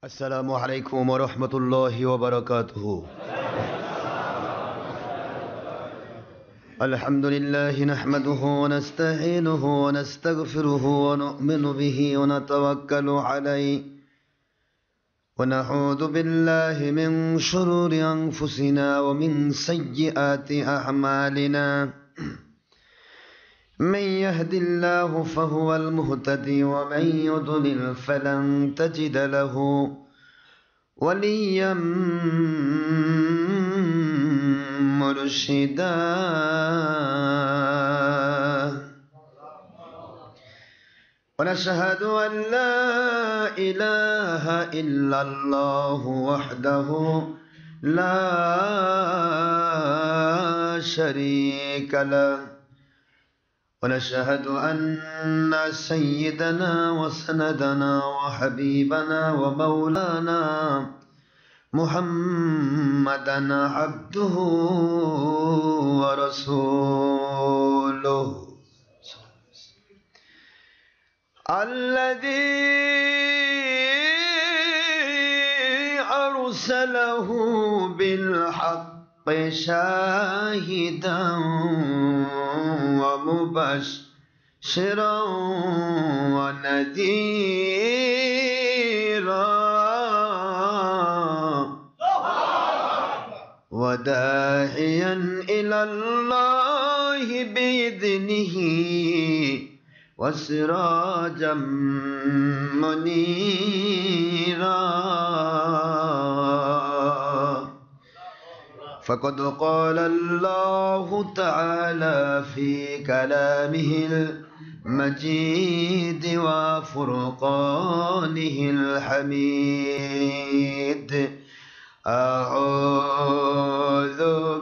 السلام عليكم ورحمة الله وبركاته. الحمد لله نحمده ونستعينه ونستغفره ونؤمن به ونتوكل عليه ونعوذ بالله من شرور أنفسنا ومن سيئات أعمالنا. من يهد الله فهو المهتدي ومن يضلل فلن تجد له وليا مرشدا. ونشهد أن لا إله إلا الله وحده لا شريك له، ونشهد أن سيدنا وسندنا وحبيبنا ومولانا محمدا عبده ورسوله الذي أرسله بالحق شاهدا ومبشرا ونذيرا وداعيا إلى الله بإذنه وسراجا منيرا. فقد قال الله تعالى في كلامه المجيد وفرقانه الحميد: أعوذ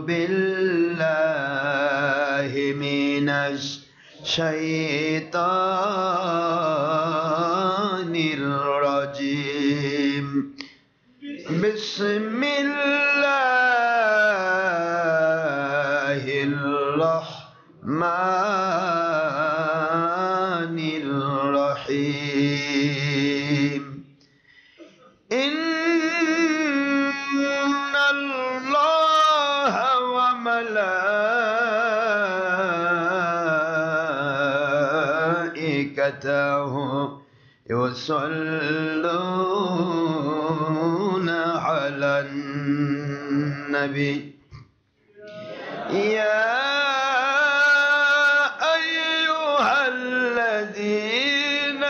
بالله من الشيطان الرجيم. بسم الله الرحمن الرحيم. إن الله وملائكته يصلون على النبي يا أيها الذين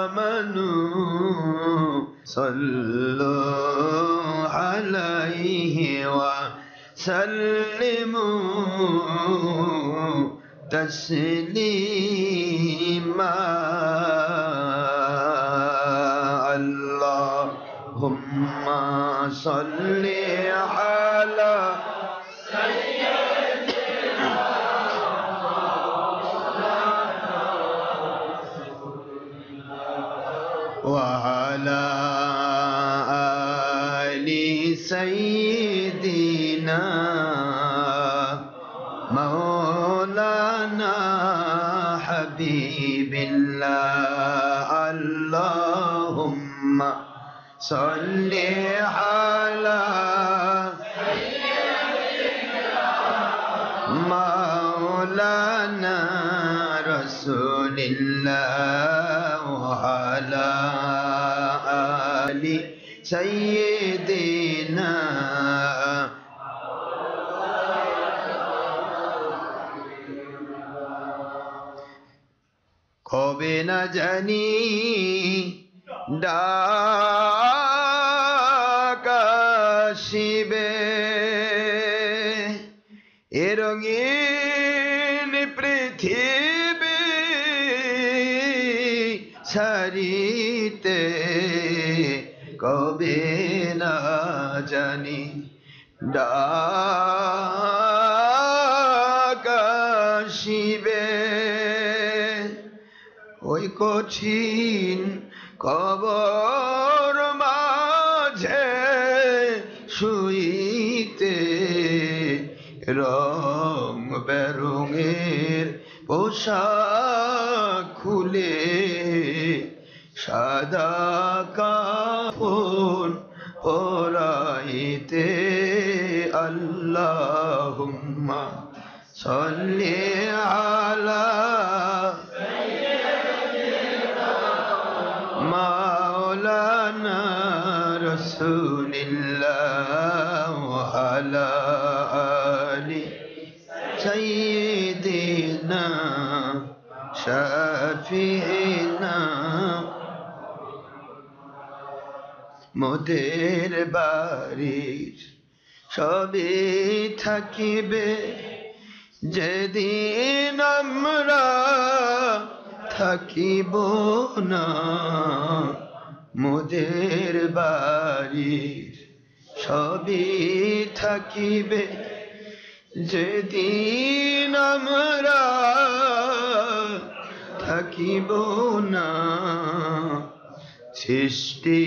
آمنوا صلوا عليه وسلموا تسليما. اللهم صل على سيدنا وعلى آل سيدنا مولانا حبيب الله. اللهم صل على سيدنا مولانا رسول الله وعلى آل سيدنا কবে না জানি ডাক আসিবে এ রঙিন পৃথিবী ছাড়িতে, কবে না জানি ডাক আসিবে। ওই কঠিন কবর মাঝে শুইতে রং বেরঙের পোশাক খুলে সাদা صل على مولانا رسول الله وعلى آل سيدنا شفيعنا মোদের বাড়ির সবই থাকিবে যেদিন আমরা থাকিব না মোদের বাড়ির সবই থাকিবে যেদিন আমরা থাকিব না সৃষ্টি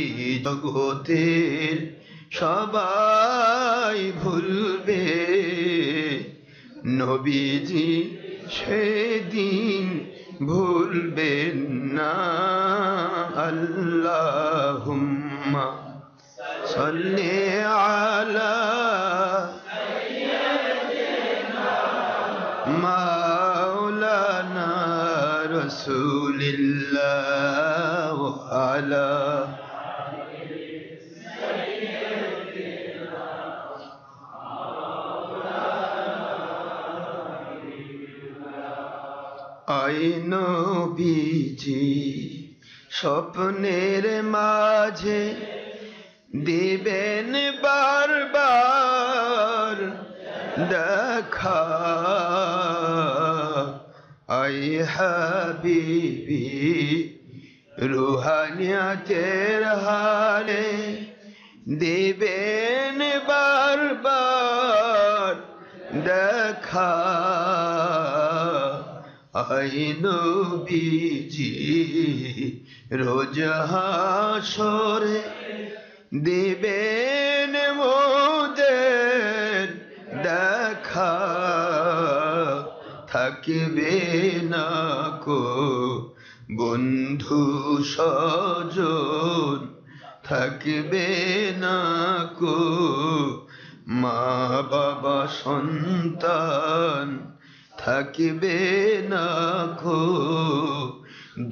জগতের সবাই ভুলবে নবীজি সেদিন ভুলবেন না আল্লাহুম্মা সাল্লি আলা মাওলানা রাসূলিল্লাহ ওয়া আলা আই নবীজি স্বপ্নের মাঝে দিবেন বারবার দেখা আই হাবিবি রুহানিয়াতের হালে দিবেন বারবার দেখা আই নবীজি রোজ হাসরে দিবেন মোদের দেখা থাকবে না কো বন্ধু স্বজন থাকবে না কো মা বাবা সন্তান থাকবে না কো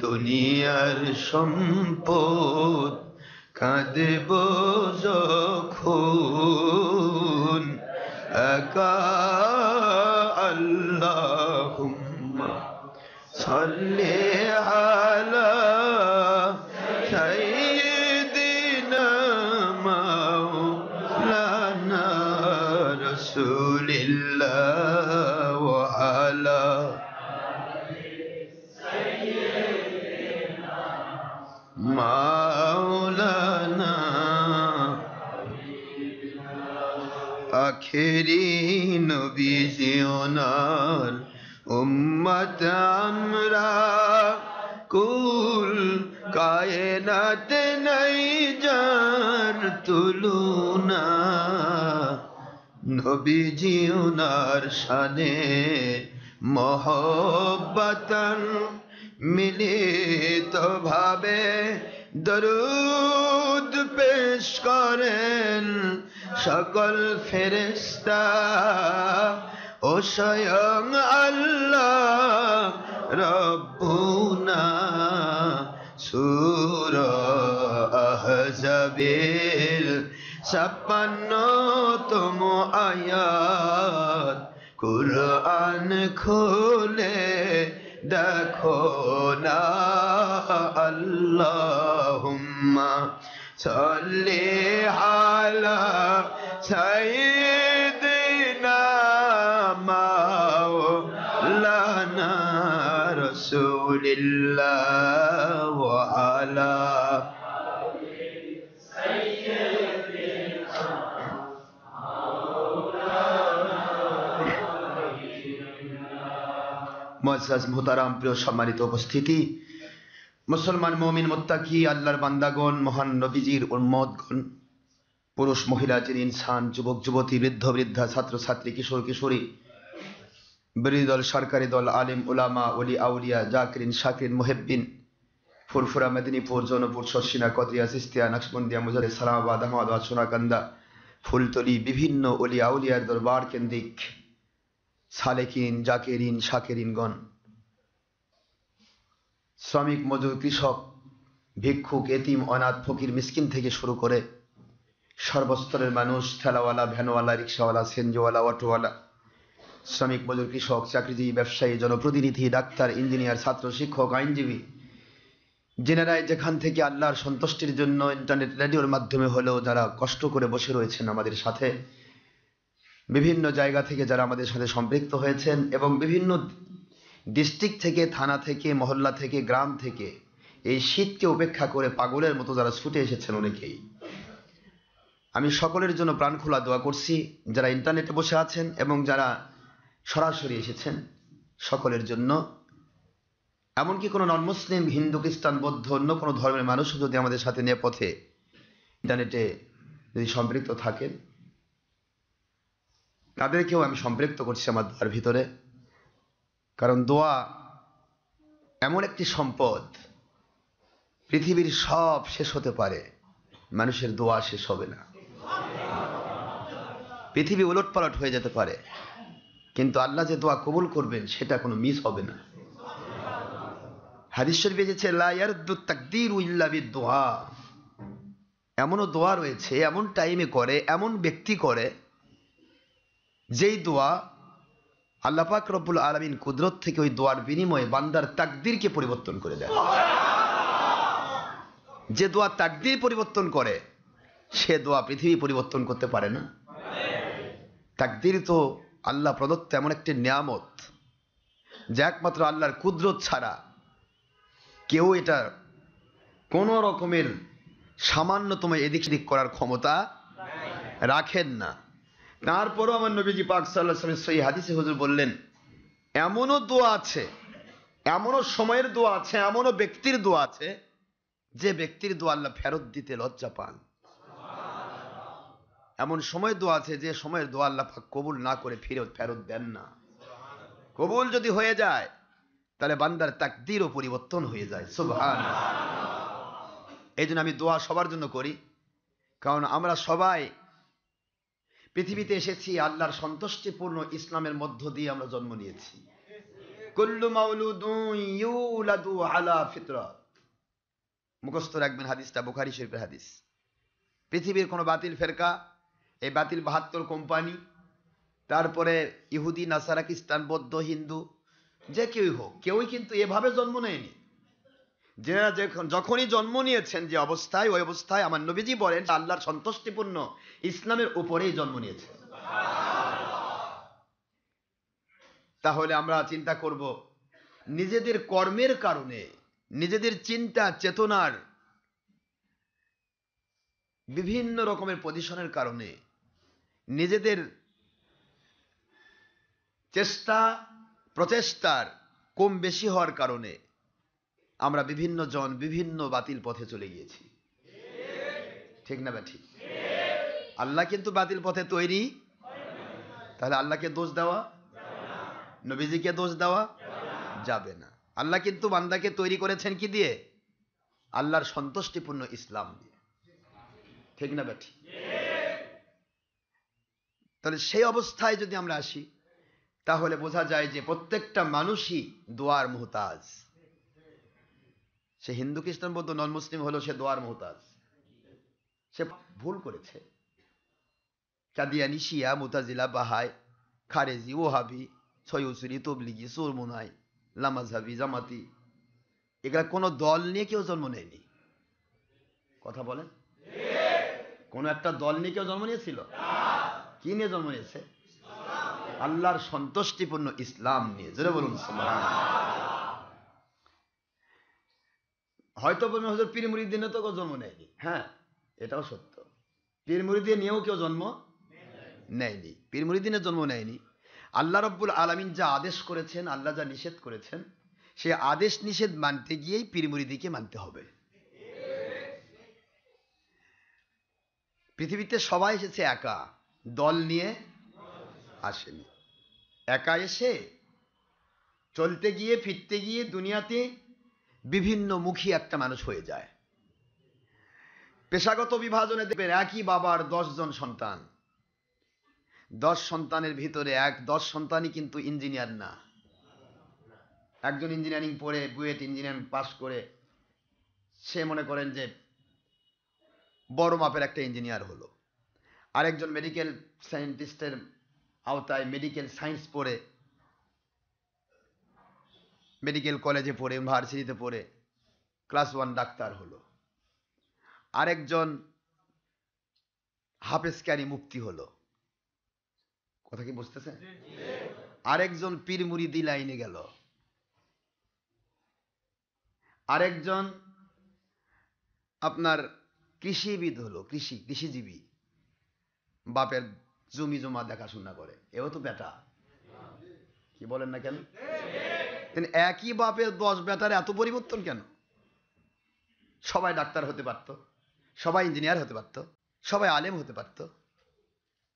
দুনিয়ার সম্পদ কাঁদেব যখন একা আল্লাহুম্মা সাল্লি আলা সাইয়্যিদিনা মাওলানা রাসূলিল্লাহ ওয়া আলা মাওলানা আখেরি নবীজি ওনার উম্মত আমরা কুল কায়নাত নাই যার তুলনা নবীজি ওনার শানে মহব্বতন মিলিত ভাবে দরুদ পেশ করেন সকল ফেরেশতা ও স্বয়ং আল্লাহ রব্বুনা সূরা আহজাবের 56তম আয়াত কুরআন খুলে দেখো না আল্লাহুম্মা সাল্লি আলা সাইয়্যিদিনা মাওলানা রাসূলিল্লাহ ওয়া আলা মুআজ্জাজ মুহতারাম প্রিয় সম্মানিত উপস্থিতি মুসলমান মুমিন মুত্তাকি আল্লাহর বান্দাগণ মহান নবীজির উম্মতগণ পুরুষ মহিলা জিন ইনসান যুবক যুবতী বৃদ্ধ বৃদ্ধা ছাত্র ছাত্রী কিশোর কিশোরী বিরোধী দল সরকারি দল আলিম উলামা ওলি আউলিয়া জাকিরিন শাকিরিন মুহিব্বিন ফুরফুরা মেদিনীপুর জৌনপুর শর্ষিনা কদরিয়া চিস্তিয়া নকশবন্দিয়া মুজাহিদ সালামাবাদ আহমদাবাদ সোনাকান্দা ফুলতলি বিভিন্ন ওলি আউলিয়ার দরবার কেন্দ্রিক সালেকিন, জাকেরিন, শাকেরিনগণ, শ্রমিক, মজুর, কৃষক, ভিক্ষুক, এতিম, অনাথ, ফকির, মিসকিন থেকে শুরু করে সর্বস্তরের মানুষ, ঠেলাওয়ালা, ভ্যানওয়ালা, রিক্সাওয়ালা, সেনজিওয়ালা, অটোওয়ালা, শ্রমিক, মজুর, কৃষক, চাকরিজীবী, ব্যবসায়ী, জনপ্রতিনিধি, ডাক্তার, ইঞ্জিনিয়ার, ছাত্র, শিক্ষক, আইনজীবী, জেনারাই যেখান থেকে আল্লাহর সন্তুষ্টির জন্য ইন্টারনেট রেডিওর মাধ্যমে হলেও যারা কষ্ট করে বসে রয়েছেন আমাদের সাথে, বিভিন্ন জায়গা থেকে যারা আমাদের সাথে সম্পৃক্ত হয়েছেন এবং বিভিন্ন ডিস্ট্রিক্ট থেকে, থানা থেকে, মহল্লা থেকে, গ্রাম থেকে এই শীতকে উপেক্ষা করে পাগলের মতো যারা ছুটে এসেছেন অনেকেই, আমি সকলের জন্য প্রাণ খোলা দোয়া করছি। যারা ইন্টারনেটে বসে আছেন এবং যারা সরাসরি এসেছেন সকলের জন্য, এমনকি কোনো নন মুসলিম, হিন্দু, খ্রিস্টান, বৌদ্ধ, অন্য কোনো ধর্মের মানুষও যদি আমাদের সাথে নেপথ্যে ইন্টারনেটে যদি সম্পৃক্ত থাকেন, তাদেরকেও আমি সম্পৃক্ত করছি আমার দোয়ার ভিতরে। কারণ দোয়া এমন একটি সম্পদ, পৃথিবীর সব শেষ হতে পারে, মানুষের দোয়া শেষ হবে না। পৃথিবী উলটপালট হয়ে যেতে পারে, কিন্তু আল্লাহ যে দোয়া কবুল করবেন সেটা কোনো মিস হবে না। হাদিস শরীফে এসেছে লা ইয়ারদু তাকদীরু ইল্লা বিদুআ। এমনও দোয়া রয়েছে, এমন টাইমে করে, এমন ব্যক্তি করে, যেই দোয়া আল্লাহ পাক রব্বুল আলামিন কুদরত থেকে ওই দোয়ার বিনিময়ে বান্দার তাকদীরকে পরিবর্তন করে দেয়। যে দোয়া তাকদীর পরিবর্তন করে সে দোয়া পৃথিবী পরিবর্তন করতে পারে না। তাকদীর তো আল্লাহ প্রদত্ত এমন একটি নিয়ামত যে একমাত্র আল্লাহর কুদরত ছাড়া কেউ এটা কোনো রকমের সামান্যতম এদিক সেদিক করার ক্ষমতা রাখেন না। তারপরও আমার নবীজি পাক সাল্লাল্লাহু আলাইহি ওয়াসাল্লাম সহিহ হাদিসে হুজুর বললেন, এমনও দোয়া আছে, এমনও সময়ের দোয়া আছে, এমনও ব্যক্তির দোয়া আছে যে ব্যক্তির দোয়া আল্লাহ ফেরত দিতে লজ্জা পান। এমন সময় দোয়া আছে যে সময়ের দোয়া আল্লাহ পাক কবুল না করে ফেরত দেন না। কবুল যদি হয়ে যায় তাহলে বান্দার তাকদীরও পরিবর্তন হয়ে যায়। সুবহানাল্লাহ। এই জন্য আমি দোয়া সবার জন্য করি, কারণ আমরা সবাই পৃথিবীতে এসেছি আল্লাহর সন্তুষ্টিপূর্ণ ইসলামের মধ্য দিয়ে আমরা জন্ম নিয়েছি। কুল্লু মাউলুদুন ইউলাদু আলা ফিতরাত। মুখস্থ রাখবেন হাদিসটা, বুখারী শরীফের হাদিস। পৃথিবীর কোনো বাতিল ফেরকা, এই বাতিল 72 কোম্পানি, তারপরে ইহুদি, নাসারা, খ্রিস্টান, বৌদ্ধ, হিন্দু, যে কেউই হোক, কেউই কিন্তু এভাবে জন্ম নেয়নি। যারা যখনই জন্ম নিয়েছেন যে অবস্থায়, ওই অবস্থায় আমার নবীজি বলেন আল্লাহর সন্তুষ্টিপূর্ণ ইসলামের উপরেই জন্ম নিয়েছে। তাহলে আমরা চিন্তা করব, নিজেদের কর্মের কারণে, নিজেদের চিন্তা চেতনার বিভিন্ন রকমের পজিশনের কারণে, নিজেদের চেষ্টা প্রচেষ্টার কম বেশি হওয়ার কারণে আমরা বিভিন্ন জন বিভিন্ন বাতিল পথে চলে গিয়েছি। ঠিক না ঠিক? আল্লাহ কিন্তু বাতিল পথে তৈরি, তাহলে আল্লাহকে দোষ দেওয়া, নবীজিকে দোষ দেওয়া যাবে না। আল্লাহ কিন্তু বান্দাকে তৈরি করেছেন কি দিয়ে? আল্লাহর সন্তুষ্টিপূর্ণ ইসলাম দিয়ে। ঠিক না ঠিক? তাহলে সেই অবস্থায় যদি আমরা আসি, তাহলে বোঝা যায় যে প্রত্যেকটা মানুষই দোয়ার মুহতাজ। সে হিন্দু, খ্রিস্টান, বৌদ্ধ, নন মুসলিম হলো, সে দোয়ার মুহতাজ। সে ভুল করেছে। কাদিয়ানি, শিয়া, মুতাজিলা, বাহাই, খারেজি, ওহাবি, ছয়ুসুরি, তবলিগি, সুরমুনাই, লামাজহাবি, জামাতি, এগুলা কোনো দল নিয়ে কেউ জন্ম নেয়নি। কথা বলেন, কোন একটা দল নিয়ে কেউ জন্ম নিয়েছিল? কি নিয়ে জন্ম নিয়েছে? আল্লাহর সন্তুষ্টিপূর্ণ ইসলাম নিয়ে। জোরে বলুন সুবহানাল্লাহ। হয়তো বলবেন হুজুর পীর মুরিদ নিয়ে তো কেউ জন্ম নেয়নি। হ্যাঁ, এটাও সত্য। পীর মুরিদ নিয়েও কেউ জন্ম নেয়নি, পীর মুরিদ নিয়ে জন্ম নেয়নি। আল্লাহ রাব্বুল আলামিন যা আদেশ করেছেন, আল্লাহ যা নিষেধ করেছেন, সে আদেশ নিষেধ মানতে গিয়েই পীর মুরিদিকে মানতে হবে। পৃথিবীতে সবাই এসেছে একা, দল নিয়ে আসেনি। একা এসে চলতে গিয়ে ফিরতে গিয়ে দুনিয়াতে বিভিন্ন মুখী একটা মানুষ হয়ে যায়। পেশাগত বিভাজনে দেখবেন একই বাবার 10 জন সন্তান, 10 সন্তানের ভিতরে 10 সন্তানই কিন্তু ইঞ্জিনিয়ার না। একজন ইঞ্জিনিয়ারিং পড়ে বুয়েট ইঞ্জিনিয়ারিং পাস করে সে মনে করেন যে বড় মাপের একটা ইঞ্জিনিয়ার হলো। আরেকজন মেডিকেল সায়েন্টিস্টের আওতায় মেডিকেল সায়েন্স পড়ে মেডিকেল কলেজে পড়ে ইউনিভার্সিটিতে পড়ে ক্লাস 1 ডাক্তার হলো। আরেকজন হাফেজকারী মুফতি হলো। কথা কি বুঝতেছেন? আরেকজন পীর মুরিদি লাইনে গেল। আরেকজন আপনার কৃষিবিদ হলো, কৃষিজীবী, বাপের জমি জমা দেখাশোনা করে। এও তো বেটা, কি বলেন না কেন? একই বাপের 10 বেটার এত পরিবর্তন কেন? সবাই ডাক্তার হতে পারত, সবাই ইঞ্জিনিয়ার হতে পারত, সবাই আলেম হতে পারত।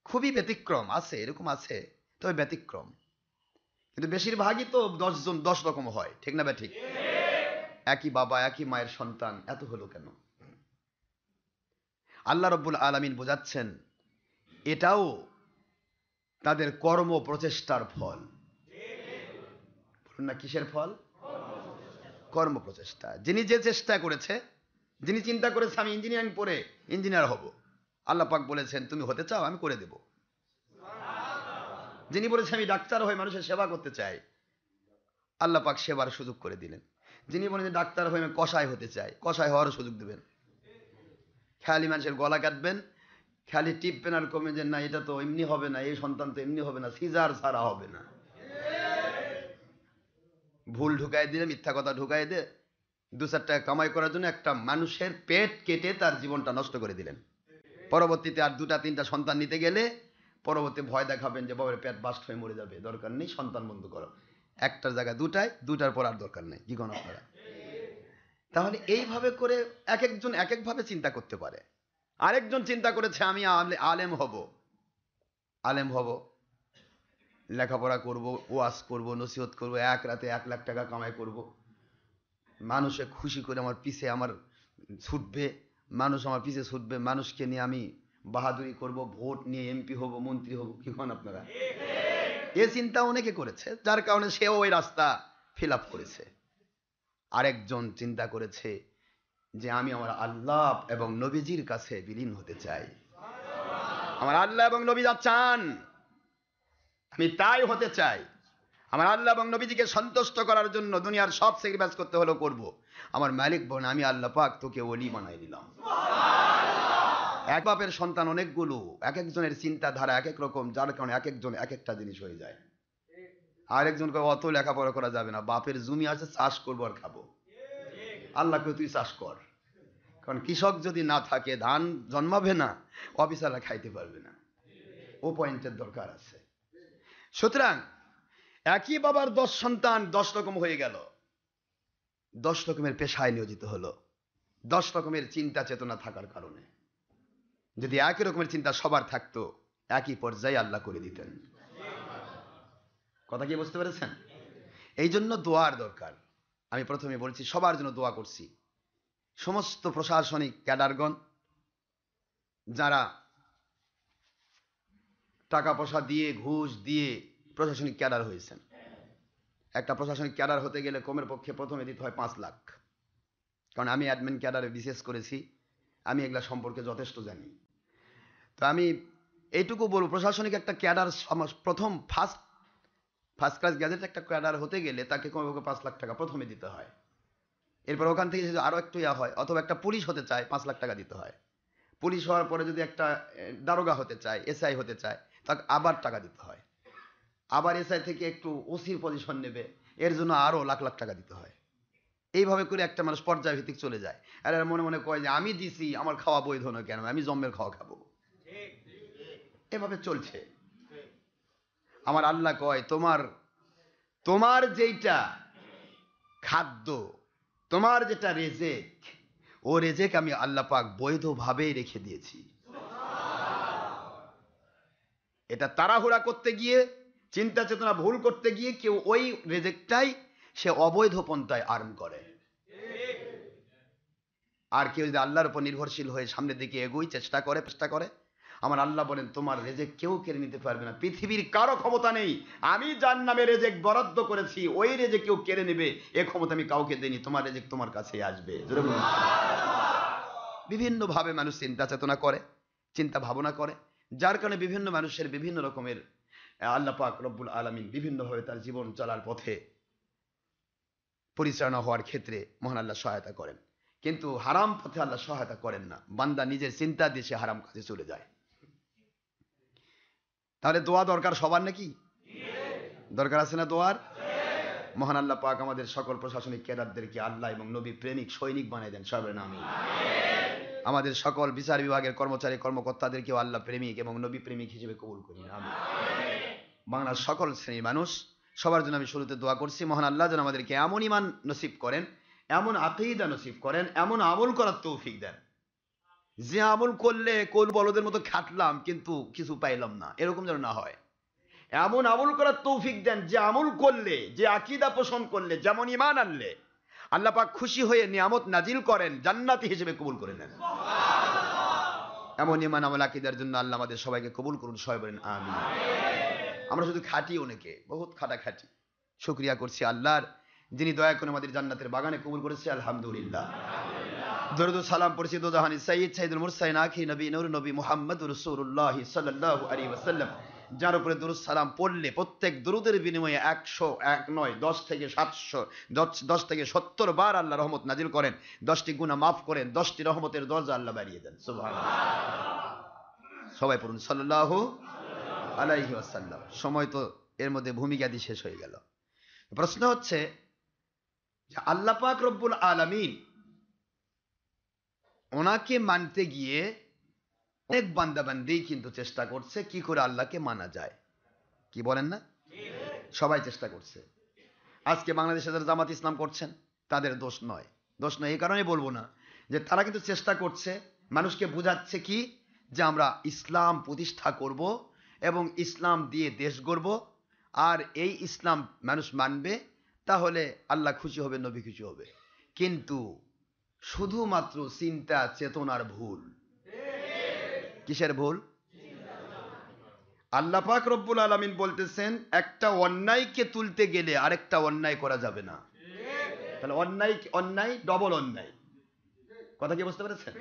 খুবই ব্যতিক্রম আছে, এরকম আছে, তবে ব্যতিক্রম। কিন্তু বেশিরভাগই তো 10 জন 10 রকম হয়, ঠিক না? ঠিক। একই বাবা একই মায়ের সন্তান এত হলো কেন? আল্লাহ রাব্বুল আলামিন বোঝাচ্ছেন এটাও তাদের কর্ম প্রচেষ্টার ফল। বলুন না, কিসের ফল? কর্ম প্রচেষ্টা। যিনি যে চেষ্টা করেছে, যিনি চিন্তা করেছে আমি ইঞ্জিনিয়ারিং পড়ে ইঞ্জিনিয়ার হব, আল্লাহ পাক বলেছেন তুমি হতে চাও, আমি করে দেব। যিনি বলেছে আমি ডাক্তার হয়ে মানুষের সেবা করতে চাই, আল্লাহ পাক সেবার সুযোগ করে দিলেন। যিনি বলেছেন ডাক্তার হয়ে আমি কসাই হতে চাই, কসাই হওয়ারও সুযোগ দেবেন। খেয়ালি মানুষের গলা কাটবেন, খেয়ালি টিপবেন আর কমে যে না এটা তো এমনি হবে না, এই সন্তান তো এমনি হবে না, সিজার ছাড়া হবে না। ভুল ঢুকাই দিলে, মিথ্যা কথা ঢুকাই দিয়ে 2-4 টাকা কামাই করার জন্য একটা মানুষের পেট কেটে তার জীবনটা নষ্ট করে দিলেন। পরবর্তীতে আর 2-3টা সন্তান নিতে গেলে পরবর্তী ভয় দেখাবেন যে বাবার পেট বাস্ট হয়ে মরে যাবে, দরকার নেই, সন্তান বন্ধ করো। একটার জায়গায় 2টার পর আর দরকার নেই। কি কোন আপনারা? তাহলে এইভাবে করে এক একজন এক একভাবে চিন্তা করতে পারে। আরেকজন চিন্তা করেছে আমি আলেম হব, লেখাপড়া করব, ওয়াজ করব, নসিহত করব, এক রাতে 1 লাখ টাকা কামাই করব, মানুষে খুশি করে আমার পিছে আমার ছুটবে, মানুষ আমার পিছে ছুটবে, মানুষকে নিয়ে আমি বাহাদুরি করব, ভোট নিয়ে এমপি হব, মন্ত্রী হব। কি কোন আপনারা? এ চিন্তা অনেকে করেছে, যার কারণে সেও ওই রাস্তা ফিল আপ করেছে। আরেকজন চিন্তা করেছে যে আমি আমার আল্লাহ এবং নবীজির কাছে বিলীন হতে চাই, আমার আল্লাহ এবং নবী যা চান আমি তাই হতে চাই, আমার আল্লাহ এবং নবীজিকে সন্তুষ্ট করার জন্য দুনিয়ার সব স্যাক্রিফাইস করতে হলো করব। আমার মালিক বলেন আমি আল্লাহ পাক তোকে ওলি বানাই দিলাম। এক বাপের সন্তান অনেকগুলো, এক একজনের চিন্তাধারা এক এক রকম, যার কারণে এক একজন এক একটা জিনিস হয়ে যায়। আরেকজনকে অত লেখাপড়া করা যাবে না, বাপের জমি আছে চাষ করবো আর খাবো, আল্লাহকে তুই চাষ কর। কারণ কৃষক যদি না থাকে ধান জন্মাবে না, অফিসাররা খাইতে পারবে না। ও পয়েন্টের দরকার আছে। সুতরাং একই বাবার 10 সন্তান 10 রকম হয়ে গেল, 10 রকমের পেশায় নিয়োজিত হলো, 10 রকমের চিন্তা চেতনা থাকার কারণে। যদি একই রকমের চিন্তা সবার থাকতো, একই পর্যায়ে আল্লাহ করে দিতেন। কথা কি বুঝতে পেরেছেন? এই জন্য দোয়ার দরকার। আমি প্রথমে বলছি সবার জন্য দোয়া করছি। সমস্ত প্রশাসনিক ক্যাডারগণ যারা টাকা পয়সা দিয়ে ঘুষ দিয়ে প্রশাসনিক ক্যাডার হয়েছেন, একটা প্রশাসনিক ক্যাডার হতে গেলে কমের পক্ষে প্রথমে দিতে হয় 5 লাখ। কারণ আমি অ্যাডমিন ক্যাডারে বিশেষ করেছি, আমি এগুলা সম্পর্কে যথেষ্ট জানি। তো আমি এইটুকু বলবো, প্রশাসনিক একটা ক্যাডার প্রথম ফার্স্ট ক্লাস গ্যাজেট একটা ক্যাডার হতে গেলে তাকে কমে পক্ষে 5 লাখ টাকা প্রথমে দিতে হয়। এরপর ওখান থেকে যদি আরো একটু হয়, অথবা একটা পুলিশ হতে চায় 5 লাখ টাকা দিতে হয়। পুলিশ হওয়ার পরে যদি একটা দারোগা হতে চায়, এসআই হতে চায়, তাকে আবার টাকা দিতে হয়। আবার এসআই থেকে একটু ওসির পজিশন নেবে, এর জন্য আরো লাখ লাখ টাকা দিতে হয়। এইভাবে করে একটা মানুষ পর্যায়ভিত্তিক চলে যায়। আর এর মনে মনে কয় যে আমি দিছি, আমার খাওয়া বৈধ নয় কেন, আমি জন্মের খাওয়া খাবো। এভাবে চলছে। আমার আল্লাহ কয় তোমার যেটা খাদ্য, তোমার যেটা রেজেক, ও রেজেক আমি আল্লাহ পাক বৈধভাবেই রেখে দিয়েছি। এটা তাড়াহুড়া করতে গিয়ে, চিন্তা চেতনা ভুল করতে গিয়ে কেউ ওই রেজেকটাই সে অবৈধ পন্থায় আর্ন করে। আর কেউ যদি আল্লাহর উপর নির্ভরশীল হয়ে সামনের দিকে এগোই চেষ্টা করে, আমার আল্লাহ বলেন তোমার রেজেক কেউ কেড়ে নিতে পারবে না, পৃথিবীর কারো ক্ষমতা নেই। আমি যার নামে রেজেক বরাদ্দ করেছি ওই রেজেক কেউ কেড়ে নেবে এ ক্ষমতা আমি কাউকে দেইনি। তোমার রেজেক তোমার কাছেই আসবে। বিভিন্ন ভাবে মানুষ চিন্তা চেতনা করে, চিন্তা ভাবনা করে, যার কারণে বিভিন্ন মানুষের বিভিন্ন রকমের আল্লাহ পাক রব্বুল আলামিন বিভিন্ন ভাবে তার জীবন চলার পথে পরিচালনা হওয়ার ক্ষেত্রে মহান আল্লাহ সহায়তা করেন। কিন্তু হারাম পথে আল্লাহ সহায়তা করেন না, বান্দা নিজের চিন্তা দিয়ে সে হারাম কাজে চলে যায়। তাহলে দোয়া দরকার সবার নাকি? দরকার আছে না দোয়ার? মহান আল্লাহ পাক আমাদের সকল প্রশাসনিক ক্যাডারদেরকে আল্লাহ এবং নবী প্রেমিক সৈনিক বানাই দেন সবার নামে। আমাদের সকল বিচার বিভাগের কর্মচারী কর্মকর্তাদেরকেও আল্লাহ প্রেমিক এবং নবী প্রেমিক হিসেবে কবুল করি। আমি বাংলার সকল শ্রেণীর মানুষ সবার জন্য আমি শুরুতে দোয়া করছি, মহান আল্লাহ যেন আমাদেরকে এমন ঈমান নসিব করেন, এমন আকীদা নসিব করেন, এমন আমল করার তৌফিক দেন যে আমল করলে কোন বলদের মতো খাটলাম কিন্তু কিছু পাইলাম না, এরকম যেন না হয়। এমন আমল করার তৌফিক দেন যে আমল করলে, যে আকীদা পোষণ করলে, যেমন ঈমান আনলে আল্লাহ পাক খুশি হয়ে নিয়ামত নাজিল করেন, জান্নাতি হিসেবে কবুল করে নেন। এমন ঈমান আমল আকীদার জন্য আল্লাহ আমাদের সবাইকে কবুল করুন, সবাই বলেন আমিন। আমরা শুধু খাটি, অনেকে বহুত খাটাখাটি, শুকরিয়া করছি আল্লাহর যিনি দয়া করে আমাদের জান্নাতের বাগানে কবুল করেছে, আলহামদুলিল্লাহ। দরুদ ও সালাম পড়ছি দো জাহানি সাইয়্যিদ সাইয়্যিদুল মুরসালিন আখি নবী নূর নবী মুহাম্মদুর রাসূলুল্লাহ সাল্লাল্লাহু আলাইহি ওয়াসাল্লাম, যার উপরে দরুদ সালাম পড়লে প্রত্যেক দরুদের বিনিময়ে 101 নয় 10 থেকে 700 10 থেকে 70 বার আল্লাহ রহমত নাজিল করেন, 10টি গুনাহ মাফ করেন, 10টি রহমতের দরজা আল্লাহ বাড়িয়ে দেন। সুবহানাল্লাহ। সবাই পড়ুন সাল্লাল্লাহু আলাইহি ওয়াসাল্লাম। সময় তো এর মধ্যে ভূমিকা দিয়ে শেষ হয়ে গেল। প্রশ্ন হচ্ছে যে আল্লাহ পাক রব্বুল আলামিন ওনাকে মানতে গিয়ে অনেক বান্দাবান্দি কিন্তু চেষ্টা করছে কি করে আল্লাহকে মানা যায়। কি বলেন না? সবাই চেষ্টা করছে। আজকে বাংলাদেশে যারা জামাত ইসলাম করছেন তাদের দোষ নয়, দোষ নয় এই কারণে বলবো না যে তারা কিন্তু চেষ্টা করছে, মানুষকে বোঝাচ্ছে কি যে আমরা ইসলাম প্রতিষ্ঠা করব এবং ইসলাম দিয়ে দেশ গড়ব, আর এই ইসলাম মানুষ মানবে, তাহলে আল্লাহ খুশি হবে, নবী খুশি হবে। কিন্তু শুধুমাত্র চিন্তা চেতনার ভুল। কিসের ভুল? আল্লাহ পাক রব্বুল আলামিন বলতেছেন একটা অন্যায়কে তুলতে গেলে আরেকটা অন্যায় করা যাবে না। তাহলে অন্যায় অন্যায় ডবল অন্যায়। কথা কি বুঝতে পেরেছেন?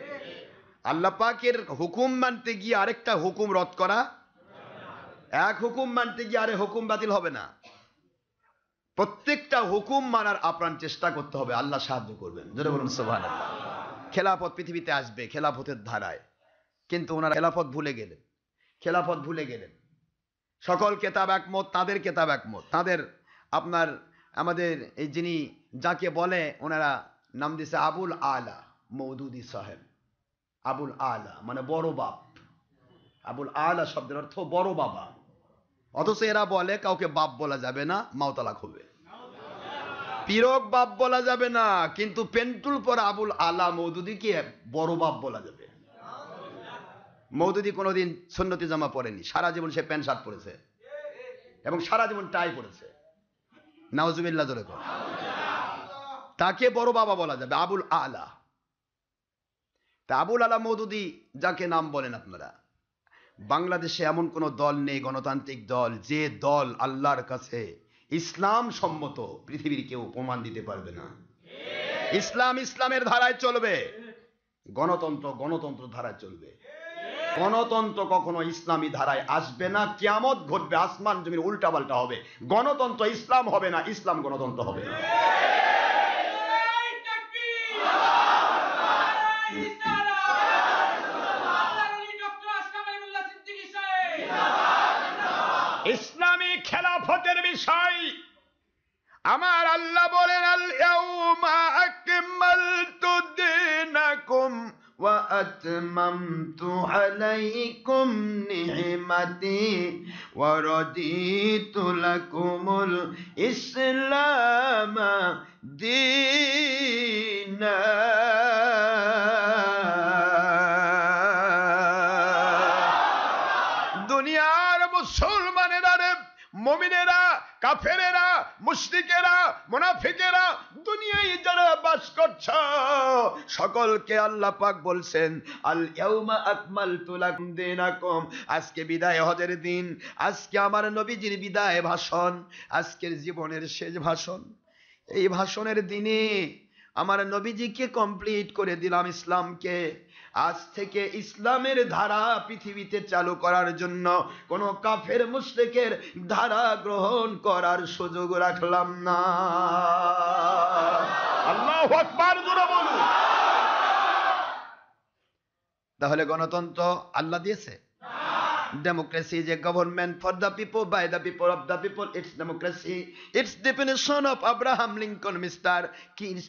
আল্লাহ পাকের হুকুম মানতে গিয়ে আরেকটা হুকুম রদ করা, এক হুকুম মানতে গিয়ে আরে হুকুম বাতিল হবে না। প্রত্যেকটা হুকুম মানার আপ্রাণ চেষ্টা করতে হবে, আল্লাহ সাহায্য করবেন। জোরে বলুন সুবহানাল্লাহ। খেলাফত পৃথিবীতে আসবে খেলাফতের ধারায়, কিন্তু ওনারা খেলাফত ভুলে গেলেন, খেলাফত ভুলে গেলেন। সকল কেতাব একমত, তাদের কেতাব একমত, তাদের আপনার আমাদের এই যিনি যাকে বলে ওনারা নাম দিয়েছে আবুল আলা মওদুদি সাহেব। আবুল আলা মানে বড় বাপ। আবুল আলা শব্দের অর্থ বড় বাবা, অথচ এরা বলে কাউকে বাপ বলা যাবে না, মাওতালাক হবে। পীরক বাপ বলা যাবে না, কিন্তু পেন্টুল পর আবুল আলা মওদুদিকে বড় বাপ বলা যাবে। মওদুদি কোনোদিন সুন্নতি জামা পরেনি, সারা জীবন সে প্যান্ট শার্ট পরেছে এবং সারা জীবন টাই পরেছে। নাউজুবিল্লাহ জোরে কর। তাকে বড় বাবা বলা যাবে, আবুল আলা। তা আবুল আলা মওদুদি যাকে নাম বলেন আপনারা, বাংলাদেশে এমন কোন দল নেই, গণতান্ত্রিক দল, যে দল আল্লাহর কাছে ইসলাম সম্মত পৃথিবীর কেউ প্রমাণ দিতে পারবে না। ইসলাম ইসলামের ধারায় চলবে, গণতন্ত্র গণতন্ত্র ধারায় চলবে। গণতন্ত্র কখনো ইসলামী ধারায় আসবে না, কিয়ামত ঘটবে, আসমান জমির উল্টা পাল্টা হবে। গণতন্ত্র ইসলাম হবে না, ইসলাম গণতন্ত্র হবে না। ইসলামী খেলাফতের বিষয় আমার আল্লাহ বলেন আল ইয়াউমা আকমালতু দীনাকুম ওয়া আতমামতু আলাইকুম নি'মাতি ওয়া রাদিতু লাকুমুল ইসলাম দীনা। দুনিয়ার মুসলমানেরা, মুমিনেরা, কাফেরেরা, মুশরিকেরা, মুনাফিকেরা দুনিয়া দুনিয়ায় যারা বাস করছো সকলকে আল্লাহ পাক বলছেন আল ইয়াউমা আকমালতু লাকুম দীনাকুম। আজকে বিদায় হজের দিন, আজকে আমার নবীজির বিদায় ভাষণ, আজকের জীবনের শেষ ভাষণ। এই ভাষণের দিনে আমার নবীজিকে কমপ্লিট করে দিলাম ইসলামকে। আজ থেকে ইসলামের ধারা পৃথিবীতে চালু করার জন্য কোন কাফের মুশরিকের ধারা গ্রহণ করার সুযোগ রাখলাম না। আল্লাহু আকবার জোরে বলুন। তাহলে গণতন্ত্র আল্লাহ দিয়েছে? Democracy is a government for the people, by the people, of the people. It's democracy. It's definition of Abraham Lincoln, Mr.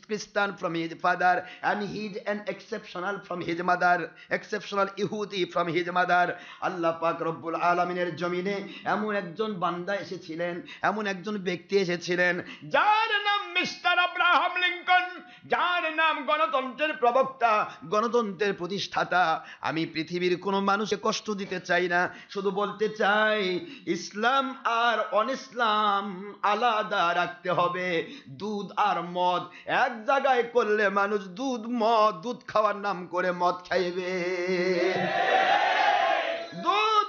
Christian from his father, and he's an exceptional from his mother, exceptional Yehudi from his mother. আল্লাহ পাক রব্বুল আলামিনের জমিনে এমন একজন বান্দা এসেছিলেন, এমন একজন ব্যক্তি এসেছিলেন যার নাম মিস্টার আব্রাহাম লিঙ্কন, যার নাম গণতন্ত্রের প্রবক্তা, গণতন্ত্রের প্রতিষ্ঠাতা। আমি পৃথিবীর কোনো মানুষকে কষ্ট দিতে চাই না, শুধু বলতে চাই ইসলাম আর অনইসলাম আলাদা রাখতে হবে। দুধ আর মদ এক জায়গায় করলে মানুষ দুধ খাওয়ার নাম করে মদ খাইবে।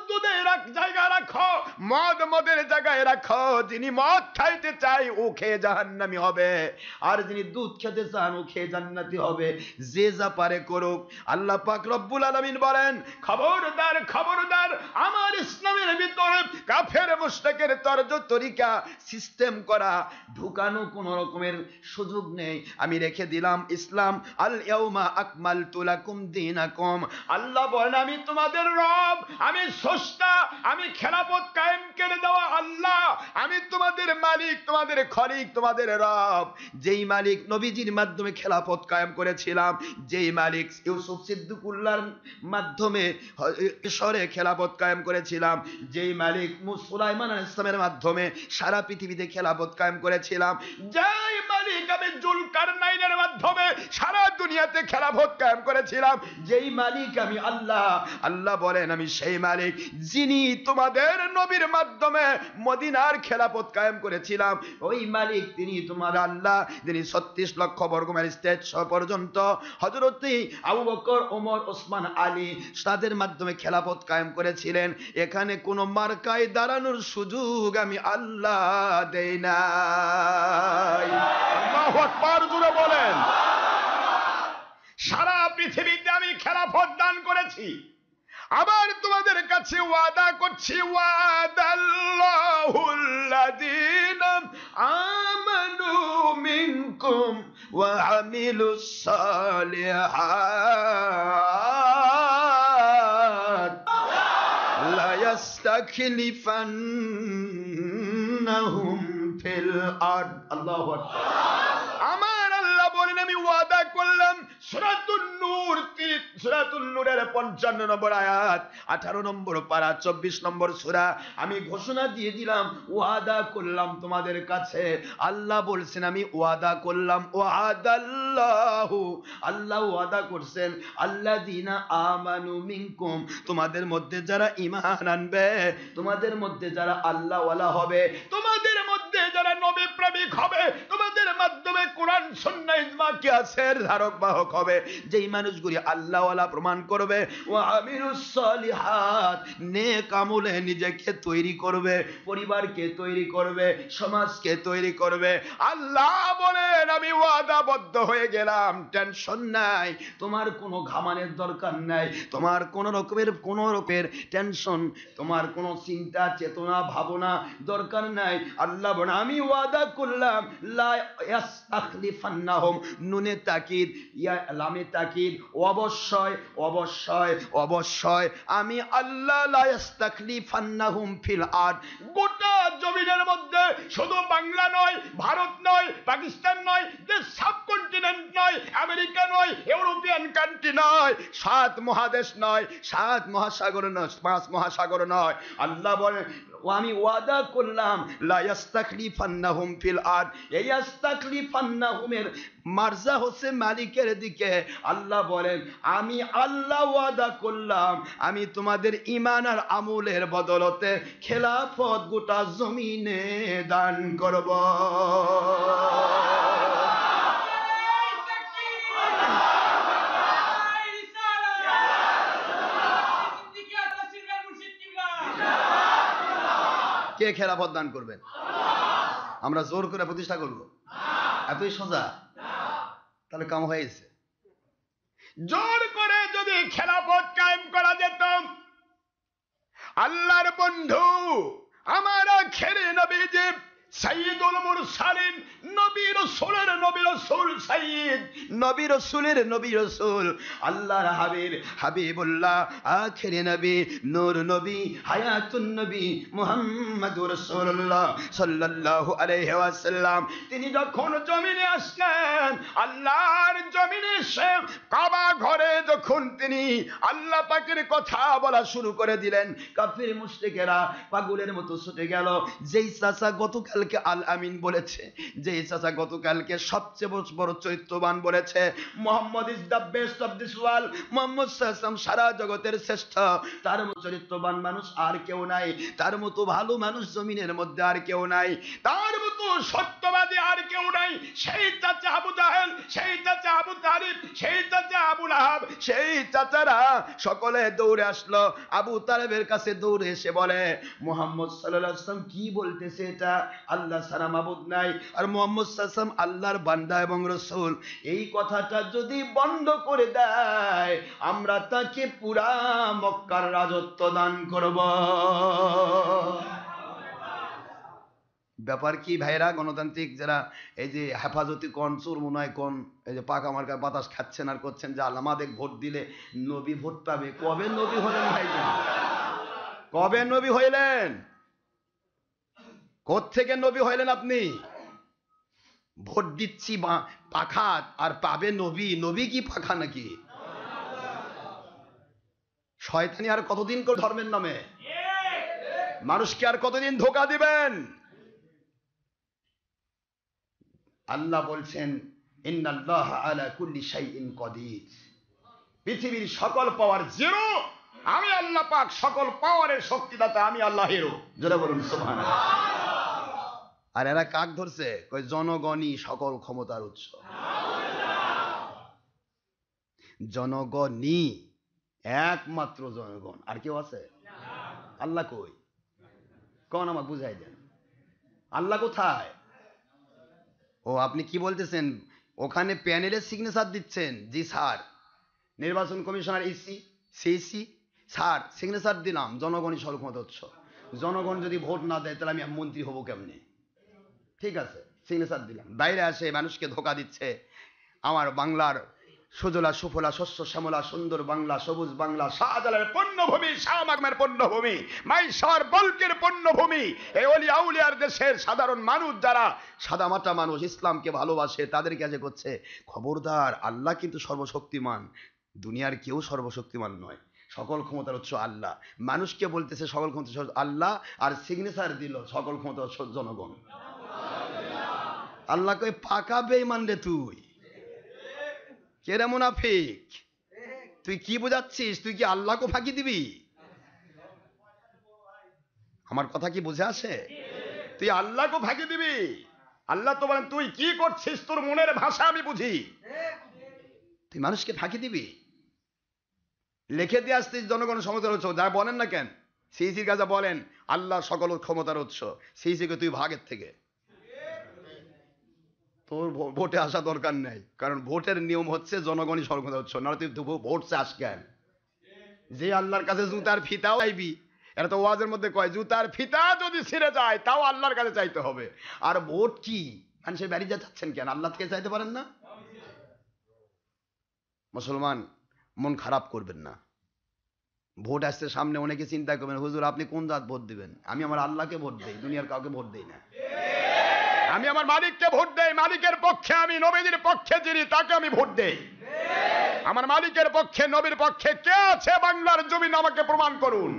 দুধের এক জায়গায় রাখো, মদের জায়গায় রাখো। যিনি মদ খাইতে চাই ও খেয়ে জাহান্নামী হবে, আর যিনি দুধ খেতে চান ও খেয়ে জান্নাতি হবে। যে যা পারে করুক। আল্লাহ পাক রব্বুল আলামিন বলেন খবরদার খবরদার, আমার ইসলামের ভিতরে কাফের মুশরিকের তরজ তরিকা সিস্টেম করা ঢুকানো কোনো রকমের সুযোগ নেই। আমি রেখে দিলাম ইসলাম। আল ইয়াউমা আকমালতু লাকুম দীনাকুম। আল্লাহ বলেন আমি তোমাদের রব, আমি স্রষ্টা, আমি খেলাফত কায়েম করে দেওয়া আল্লাহ, আমি তোমাদের মালিক, তোমাদের খলিক, তোমাদের রব। যেই মালিক নবীজির মাধ্যমে খেলাফত কায়েম করেছিলাম, যেই মালিক ইউসুফ সিদ্দিকুল্লাহর মাধ্যমে ঈশ্বরে খেলাফত কায়েম করেছিলাম, যেই মালিক সুলাইমান আলাইহিস সালামের মাধ্যমে সারা পৃথিবীতে খেলাফত কায়েম করেছিলাম, যেই মালিক আমি জুলকারনাইনের মাধ্যমে সারা দুনিয়াতে খেলাফত কায়েম করেছিলাম, যেই মালিক আমি আল্লাহ। আল্লাহ বলেন আমি সেই মালিক যিনি তোমাদের নবীর মাধ্যমে মদিনার খেলাফত কায়েম করেছিলাম। ওই মালিক তিনি তোমার আল্লাহ, যিনি 36 লক্ষ বর্গমাইল স্টেট পর্যন্ত হযরত আবু বকর, ওমর, ওসমান, আলী তাদের মাধ্যমে খেলাফত কায়েম করেছিলেন। এখানে কোনো মার্কায় দাঁড়ানোর সুযোগ আমি আল্লাহ দেই নাই। আল্লাহু আকবার জোরে বলেন। সারা পৃথিবীতে আমি খেলাফত দান করেছি। আবার তোমাদের কাছে ওয়াদা করছি, ওয়াদাল্লাহুল্লাযীনা আমানু মিনকুম ওয়া আমিলুস সালিহাত লা ইয়াস্তাখলিফান্নাহুম ফিল আরদ। আল্লাহু আকবার। আমার আল্লাহ বলেন আমি ওয়াদা করলাম। সূরাতুন নূর, সূরাতুন নূরের 55 নম্বর আয়াত, 18 নম্বর পারা, 24 নম্বর সূরা। আমি ঘোষণা দিয়ে দিলাম, ওয়াদা করলাম তোমাদের কাছে। আল্লাহ বলছেন আমি ওয়াদা করলাম। ওয়াদাল্লাহু, আল্লাহ ওয়াদা করছেন, আল্লাযীনা আমানু মিনকুম, তোমাদের মধ্যে যারা ঈমান আনবে, তোমাদের মধ্যে যারা আল্লাহওয়ালা হবে, তোমাদের মধ্যে যারা নবী প্রেমিক হবে, তোমাদের মাধ্যমে কোরআন সুন্নাহ ইজমা কিয়াসের ধারক বাহক হবে, যেই মানুষগুলি আল্লাহওয়ালা প্রমাণ করবে, ওয়া আমিলুস সালিহাত, নেক আমলে নিজেকে তৈরি করবে, পরিবারকে তৈরি করবে, সমাজকে তৈরি করবে। আল্লাহ বলেন আমি ওয়াদাবদ্ধ হয়ে গেলাম। টেনশন নাই, তোমার কোনো ঘামানোর দরকার নাই, তোমার কোনো রকমের টেনশন, তোমার কোনো চিন্তা চেতনা ভাবনা দরকার নাই। আল্লাহ বলেন আমি ওয়াদা করলাম, লা ইয়াস্তাখলিফান্নাহুম, নুনে তাকিদ, ইয়া লামে তাকিদ, অবশ্যই অবশ্যই অবশ্যই আমি আল্লাহ লা ইয়াস্তাখলিফান্নাহুম ফিল আরদ, গোটা জমিনের মধ্যে, শুধু বাংলা নয়, ভারত নয়, পাকিস্তান নয়, দেশ সাবকন্টিনেন্ট নয়, আমেরিকা নয়, ইউরোপিয়ান কান্ট্রি নয়, 7 মহাদেশ নয়, 7 মহাসাগর নয়, 5 মহাসাগর নয়। আল্লাহ বলেন আমি ওয়াদা করলাম লা ইয়াস্তাখলিফান্নাহুম ফিল আরদ। এই ইয়াস্তাখলিফান্নাহুমের মারজা হচ্ছে মালিকের দিকে। আল্লাহ বলেন আমি আল্লাহ ওয়াদা করলাম আমি তোমাদের ঈমান আর আমলের বদলতে খেলাফত গোটা জমিনে দান করব। কে খেলাফত দান করবেন? আমরা জোর করে প্রতিষ্ঠা করব? এতই সোজা? তাহলে কাম হয়েছে। জোর করে যদি খেলাফত কায়েম করা যেত, আল্লাহর বন্ধু আমার আখেরি নবী যে সাইয়্যিদুল মুরসালিন, নবী রাসূলের নবী রাসূল, সাইয়্যিদ নবী রাসূলের নবী রাসূল, আল্লাহর হাবিবুল্লাহ, আখেরি নবী, নূর নবী, হায়াতুন নবী মুহাম্মদুর রাসূলুল্লাহ সাল্লাল্লাহু আলাইহি ওয়াসাল্লাম তিনি যখন জমিনে আসলেন, আল্লাহর জমিনে এসে কাবা ঘরে যখন তিনি আল্লাহ পাকের কথা বলা শুরু করে দিলেন, কাফির মুশরিকেরা পাগলের মতো ছুটে গেল। যেই চাচা গতকালকে আল আমিন বলেছে, যেই চাচা গতকালকে সবচেয়ে বড় চরিত্রবান বলেছে, Muhammad is the best of this world, Muhammad সাল্লাল্লাহু আলাইহি সারা জগতের শ্রেষ্ঠ, তার মতো চরিত্রবান মানুষ আর কেউ নাই, তার মতো ভালো মানুষ জমিনের মধ্যে আর কেউ নাই, তার মতো সত্যবাদী আর কেউ নাই। সেই চাচা আবু জাহেল, সেই চাচা আবু তালিব, সেই চাচা আবু লাহাব, সেই চাচারা সকলে দৌড়ে আসলো আবু তালেবের কাছে। দৌড়ে এসে বলে, মুহাম্মদ সাল্লাল্লাহু আলাইহি ওয়াসাল্লাম কি বলতেছে এটা? আল্লাহ ছাড়া মাবুদ নাই, আর মুহাম্মদ সাল্লাল্লাহু আলাইহি ওয়াসাল্লাম আল্লাহর বান্দা এবং রাসূল। এই কথাটা যদি বন্ধ করে দেয়, আমরা তাকে পুরা মক্কার রাজত্ব দান করব। ব্যাপার কি ভাইরা? গণতান্ত্রিক যারা এই যে হেফাজতি কোন, চুরমুনায় কোন, এই যে পাকা মার্কা বাতাস খাচ্ছেন আর করছেন যে আমাদের ভোট দিলে নবী ভোট পাবে। কবে নবী হলেন ভাইজান? কবে নবী হইলেন? কোত্থেকে নবী হইলেন আপনি? ভোট দিচ্ছি পাখা আর পাবে নবী। নবী কি পাখা নাকি? শয়তানি আর কতদিন করে ধর্মের নামে মানুষকে আর কতদিন ধোঁকা দিবেন? আল্লাহ বলছেন, ইন্নাল্লাহা আলা কুল্লি শাইইন কাদির। পৃথিবীর সকল পাওয়ার জিরো, আমি আল্লাহ পাক সকল পাওয়ারের শক্তিদাতা, আমি আল্লাহ হিরো। জোরে বলুন সুবহানাল্লাহ। আর এরা কাক ধরছে? কই জনগণই সকল ক্ষমতার উৎস। জনগণই, একমাত্র জনগণ, আর কেউ আছে? আল্লাহ কই? কোন আমাকে বুঝাই দেন, আল্লাহ কোথায়? ও আপনি কি বলতেছেন? ওখানে প্যানেলের সিগনেচার দিচ্ছেন? জি স্যার। নির্বাচন commissioner EC CC sir signature দিলাম, জনগণই সর্বক্ষমতা উৎস। জনগণ যদি ভোট না দেয় তাহলে আমি মন্ত্রী হব কেমনে? ঠিক আছে, সিগনেচার দিলাম। বাইরে আসে মানুষকে ধোকা দিচ্ছে। আমার বাংলার সুজলা সুফলা শস্য শ্যামলা সুন্দর বাংলা, সবুজ বাংলা, শাহজালালের পণ্যভূমি, শাহ মাকমের পণ্যভূমি, মাইশার বলকের পণ্যভূমি। এই ওলি আউলিয়ার দেশের সাধারণ মানুষ যারা সাদামাটা মানুষ, ইসলামকে ভালোবাসে, তাদের কাছে করছে খবরদার, আল্লাহ কিন্তু সর্বশক্তিমান, দুনিয়ার কেউ সর্বশক্তিমান নয়, সকল ক্ষমতার উৎস আল্লাহ। মানুষকে বলতেছে সকল ক্ষমতা আল্লাহ, আর সিগনেচার দিল সকল ক্ষমতা জনগণ। আল্লাহকে পাকা বেঈমান রে তুই, কেরে মুনাফিক, তুই কি বোঝাচ্ছিস? তুই কি আল্লাহকে ফাঁকি দিবি? আমার কথা কি বুঝে আসে? তুই আল্লাহকে ফাঁকি দিবি? আল্লাহ তো বলেন তুই কি করছিস, তোর মনের ভাষা আমি বুঝি। তুই মানুষকে ফাঁকি দিবি? লিখে দিয়ে আসতিস জনগণ সমতার উৎস, যা বলেন না কেন সিইসির কাছে বলেন আল্লাহ সকল ক্ষমতার উৎস, সিইসিকে তুই ভাগের থেকে। তোর ভোটে আসা দরকার নেই, কারণ ভোটের নিয়ম হচ্ছে জনগণই সর্বক্ষমতার উৎস, না তুই ভোট চাস কেন? যে আল্লাহর কাছে জুতার ফিতাও চাইবি, এটা তো ওয়াজের মধ্যে কয় জুতার ফিতা যদি ছিঁড়ে যায় তাও আল্লাহর কাছে চাইতে হবে। আর ভোট কি মানুষের বাড়ি যা চাচ্ছেন কেন? আল্লাহ থেকে চাইতে পারেন না? মুসলমান মন খারাপ করবেন না। ভোট আসছে সামনে, অনেকে চিন্তা করবেন হুজুর আপনি কোন জাত ভোট দিবেন? আমি আমার আল্লাহকে ভোট দেই, দুনিয়ার কাউকে ভোট দেই না। আমি আমার মালিককে ভোট দেই, মালিকের পক্ষে, আমি নবীর পক্ষে যিনি তাকে আমি ভোট দেই। আমার মালিকের পক্ষে, নবীর পক্ষে কে আছে বাংলার জমিন? আমাকে প্রমাণ করুন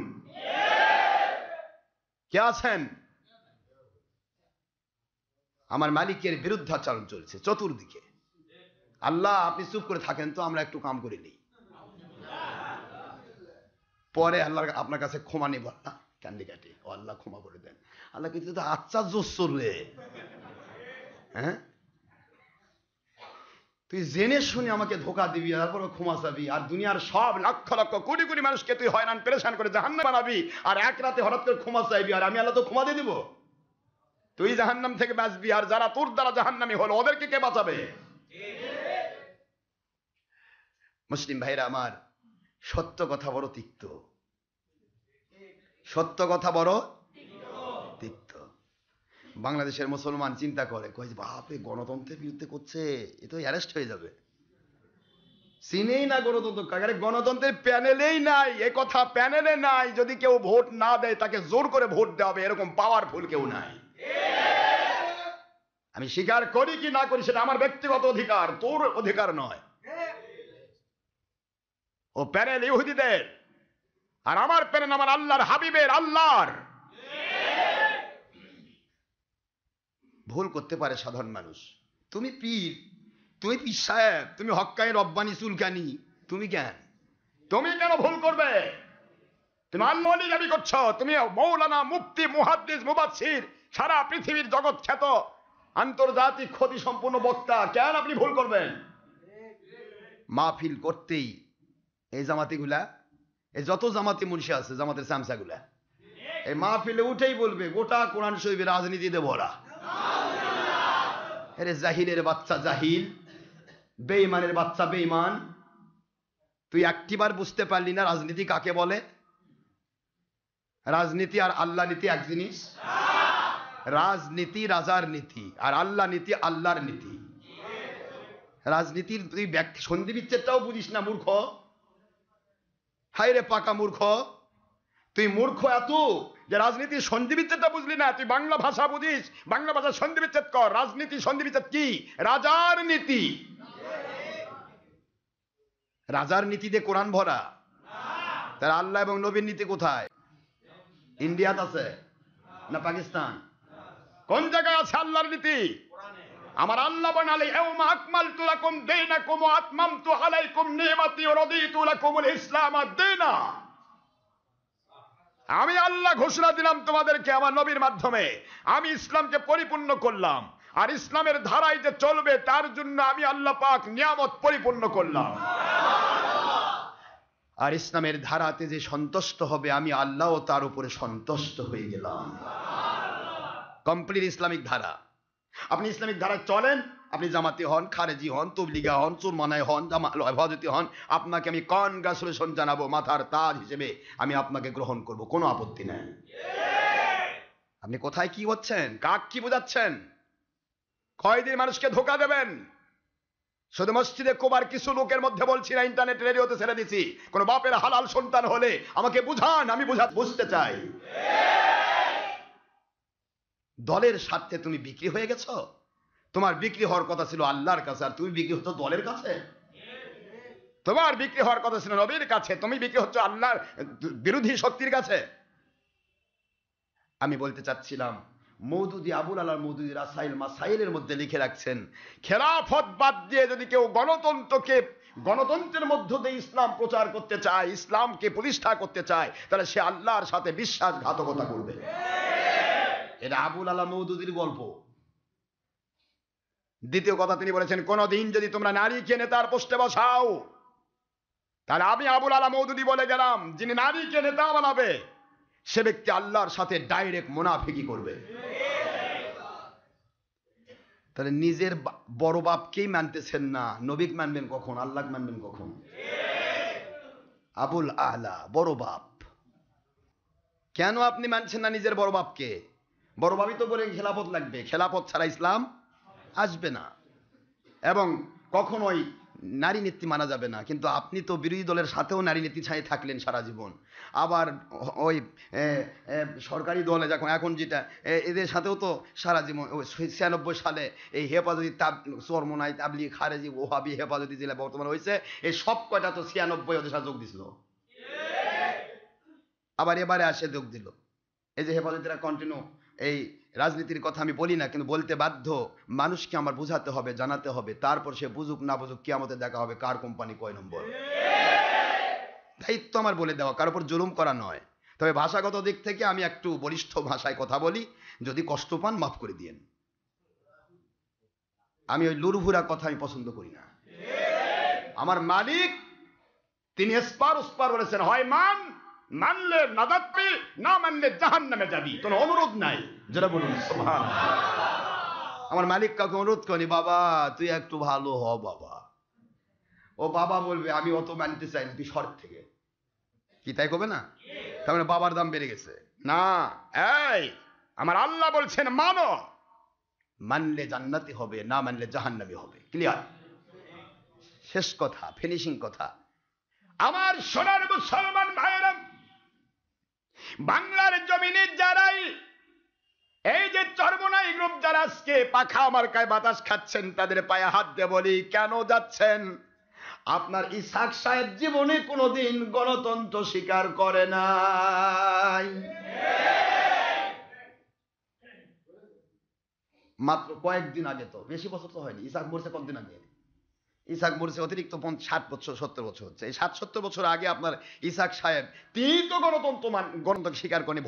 কে আছেন? আমার মালিকের বিরুদ্ধাচরণ চলছে চতুর্দিকে। আল্লাহ আপনি চুপ করে থাকেন তো, আমরা একটু কাম করে নিই, পরে আল্লাহ আপনার কাছে ক্ষমা নেব। আল্লাহ কান্দি কাটে, ও আল্লাহ ক্ষমা করে দেন। আল্লাহ কিন্তু আচ্ছা জোর রে, হ্যাঁ তুই জেনে শুনে আমাকে ধোকা দিবি, তারপর ক্ষমা চাবি, আর দুনিয়ার সব লক্ষ লক্ষ কোটি কোটি মানুষকে তুই হয়রান পেরেশান করে জাহান্নামে বানাবি, আর এক রাতে হঠাৎ করে ক্ষমা চাইবি, আর আমি আল্লাহ তো ক্ষমা দিয়ে দিব? তুই জাহান্নাম থেকে বাঁচবি, আর যারা তোর দ্বারা জাহান্নামী হলো ওদেরকে কে বাঁচাবে? মুসলিম ভাইরা আমার, সত্য কথা বড় তিক্ত, সত্য কথা বড় তিক্ত। বাংলাদেশের মুসলমান চিন্তা করে, কয় বাপরে গণতন্ত্রের বিরুদ্ধে করছে, এ তো অ্যারেস্ট হয়ে যাবে। চিনেই না গণতন্ত্র কাকে, গণতন্ত্রের প্যানেলেই নাই, এ কথা প্যানেলে নাই। যদি কেউ ভোট না দেয় তাকে জোর করে ভোট দেওয়া হবে, এরকম পাওয়ারফুল কেউ নাই। আমি স্বীকার করি কি না করি সেটা আমার ব্যক্তিগত অধিকার, তোর অধিকার নয়। ও প্যানেল ইহুদিদের, আর আমার প্যানেল আমার আল্লাহর হাবিবের, আল্লাহর। ভুল করতে পারে সাধারণ মানুষ। তুমি পীর, তুমি পীর সাহেব, তুমি হক্কানি রব্বানি চুলকানি, তুমি কেন ভুল করবে? তুমি আল্লাহ ওলি দাবি করছো, তুমি মৌলানা, মুফতি, মুহাদ্দিস, মুফাসসির, সারা পৃথিবীর জগৎ খ্যাত আন্তর্জাতিক খ্যাতি সম্পন্ন বক্তা, কেন আপনি ভুল করবেন? মাহফিল করতেই এই জামাতিগুলা, এই যত জামাতি মুন্সি আছে, জামাতের চামচাগুলা, এই মাহফিলে উঠেই বলবে গোটা কোরআন শরীফের রাজনীতিতে ভরা। আরে জাহিলের বাচ্চা জাহিল, বেঈমানের বাচ্চা বেঈমান, তুই একটিবার বুঝতে পারলি না রাজনীতি কাকে বলে? রাজনীতি আর আল্লাহ নীতি এক জিনিস। রাজনীতি রাজার নীতি, আর আল্লাহ নীতি আল্লাহর নীতি। রাজনীতির তুই সন্ধি বিচ্ছেদটাও বুঝিস না, মূর্খ। হায় রে পাকা মূর্খ, তুই মূর্খ এত যে রাজনীতির সন্ধি বিচ্ছেদটা বুঝলি না। তুই বাংলা ভাষা বুঝিস, বাংলা ভাষা সন্ধি বিচ্ছেদ কর। রাজনীতি সন্ধি বিচ্ছেদ কি? রাজার নীতি। রাজার নীতি দিয়ে কোরআন ভরা, তার আল্লাহ এবং নবীর নীতি কোথায়? ইন্ডিয়াত আছে না পাকিস্তান? কোন জায়গায় আছে আল্লাহর নীতি? আমার আল্লাহ বানালে ইয়াউমা আকমালতু লাকুম দীনাকুম ওয়া আতমামতু আলাইকুম নি'মাতি ওয়া রাদিতু লাকুমুল ইসলাম দীনা। আমি আল্লাহ ঘোষণা দিলাম তোমাদেরকে আমার নবীর মাধ্যমে, আমি ইসলামকে পরিপূর্ণ করলাম, আর ইসলামের ধারায় যে চলবে তার জন্য আমি আল্লাহ পাক নিয়ামত পরিপূর্ণ করলাম। আর ইসলামের ধারাতে যে সন্তুষ্ট হবে আমি আল্লাহও তার উপরে সন্তুষ্ট হয়ে গেলাম। কমপ্লিট ইসলামিক ধারা। আপনি ইসলামিক ধারায় চলেন, আপনি জামাতি হন, খারেজি হন, তবলিগা হন, চুরমানায় হন, হেফাজতি হন, আপনাকে আমি কনগ্রাচুলেশন জানাবো, মাথার তাজ হিসেবে আমি আপনাকে গ্রহণ করব, কোনো আপত্তি নেই। আপনি কোথায় কি হচ্ছেন, কাক কি বোঝাচ্ছেন, কয়দিন মানুষকে ধোকা দেবেন? শুধু মসজিদে কুবার কিছু লোকের মধ্যে বলছি না, ইন্টারনেট রেডিওতে ছেড়ে দিছি। কোন বাপের হালাল সন্তান হলে আমাকে বুঝান, আমি বুঝতে চাই। দলের স্বার্থে তুমি বিক্রি হয়ে গেছো। তোমার বিক্রি হওয়ার কথা ছিল আল্লাহর কাছে, আর তুমি বিক্রি হচ্ছ দলের কাছে। তোমার বিক্রি হওয়ার কথা ছিল নবীর কাছে, তুমি বিক্রি হচ্ছ আল্লাহর বিরোধী শক্তির কাছে। আমি বলতে চাচ্ছিলাম, মওদুদি আবুল আলার মওদুদি রাসাইল মাসাইলের মধ্যে লিখে রাখছেন, খেলাফত বাদ দিয়ে যদি কেউ গণতন্ত্রের মধ্য দিয়ে ইসলাম প্রচার করতে চায়, ইসলামকে প্রতিষ্ঠা করতে চায়, তাহলে সে আল্লাহর সাথে বিশ্বাসঘাতকতা করবে। এটা আবুল আলা মওদুদির গল্প। দ্বিতীয় কথা তিনি বলেছেন, কোনদিন যদি তোমরা নারীকে নেতার পোস্টে বসাও, তাহলে আমি আবুল আলা মওদুদি বলে গেলাম, যিনি নারীকে নেতা বানাবে সে ব্যক্তি আল্লাহর সাথে ডাইরেক্ট মুনাফিকি করবে। তাহলে নিজের বড় বাপকেই মানতেছেন না, নবীকে মানবেন কখন, আল্লাহকে মানবেন কখন? আবুল আলা বড় বাপ, কেন আপনি মানছেন না নিজের বড় বাপকে? বড় বাপই তো বলে খেলাফত লাগবে, খেলাফত ছাড়া ইসলাম আসবে না, এবং কখনোই নারী নীতি মানা যাবে না। কিন্তু আপনি তো বিরোধী দলের সাথেও নারী নীতি ছাই থাকলেন সারা জীবন, আবার ওই সরকারি দলে যখন এখন যেটা এদের সাথেও তো সারা জীবন। 96 সালে এই হেফাজতি চরমোনাই তাবলিগ খারেজি ওহাবি হেফাজতি জেলা বর্তমানে হয়েছে, এই সব কয়টা তো 96 ওদের সাথে যোগ দিছিল, আবার এবারে আসে যোগ দিল। এই যে হেফাজতিরা কন্টিনিউ, এই রাজনীতির কথা আমি বলি না, কিন্তু বলতে বাধ্য। মানুষকে আমার বুঝাতে হবে, জানাতে হবে, তারপর সে বুঝুক না বুঝুক কিয়ামতে দেখা হবে কার কোম্পানি কয় নম্বর। দায়িত্ব আমার বলে দেওয়া, কার উপর জুলুম করা নয়। তবে ভাষাগত দিক থেকে আমি একটু বলিষ্ঠ ভাষায় কথা বলি, যদি কষ্ট পান মাফ করে দিয়েন। আমি ওই লুরভুরা কথা আমি পছন্দ করি না। আমার মালিক তিনি স্পার বলেছেন, হয় মানলে নাজাত পেয়ে, না মানলে জাহান্নামে যাবি, কোনো অনুরোধ নাই। যারা বলুন সুবহানাল্লাহ। আমার মালিক কাউকে অনুরোধ করেনি, বাবা তুই একটু ভালো হ বাবা। ও বাবা বলবে আমি অত মানতে চাই না, তুই শর্ত থেকে, কি তাই করবে না? তার মানে বাবার দাম বেড়ে গেছে না। এই আমার আল্লাহ বলছেন মানো, মানলে জান্নাতি হবে, না মানলে জাহান্নামী হবে। ক্লিয়ার? শেষ কথা, ফিনিশিং কথা। আমার সোনার মুসলমান ভাইয়েরা, বাংলার জমিনে যারাই এই যে চরমোনাই গ্রুপ যারা আজকে পাখা মার্কায় বাতাস খাচ্ছেন, তাদের পায়ে হাত দিয়ে বলি, কেন যাচ্ছেন? আপনার ইসহাক সাহেব জীবনে কোনোদিন গণতন্ত্র স্বীকার করে নাই। মাত্র কয়েকদিন আগে, তো বেশি বছর তো হয়নি, ইসহাক মরছে কতদিন আগে? ইসহাক মরছে অতিরিক্ত 60 বছর 70 বছর হচ্ছে। এই 60-70 বছর আগে আপনার ইসহাক সাহেব, তিনি তো গণতন্ত্র স্বীকার করেনি,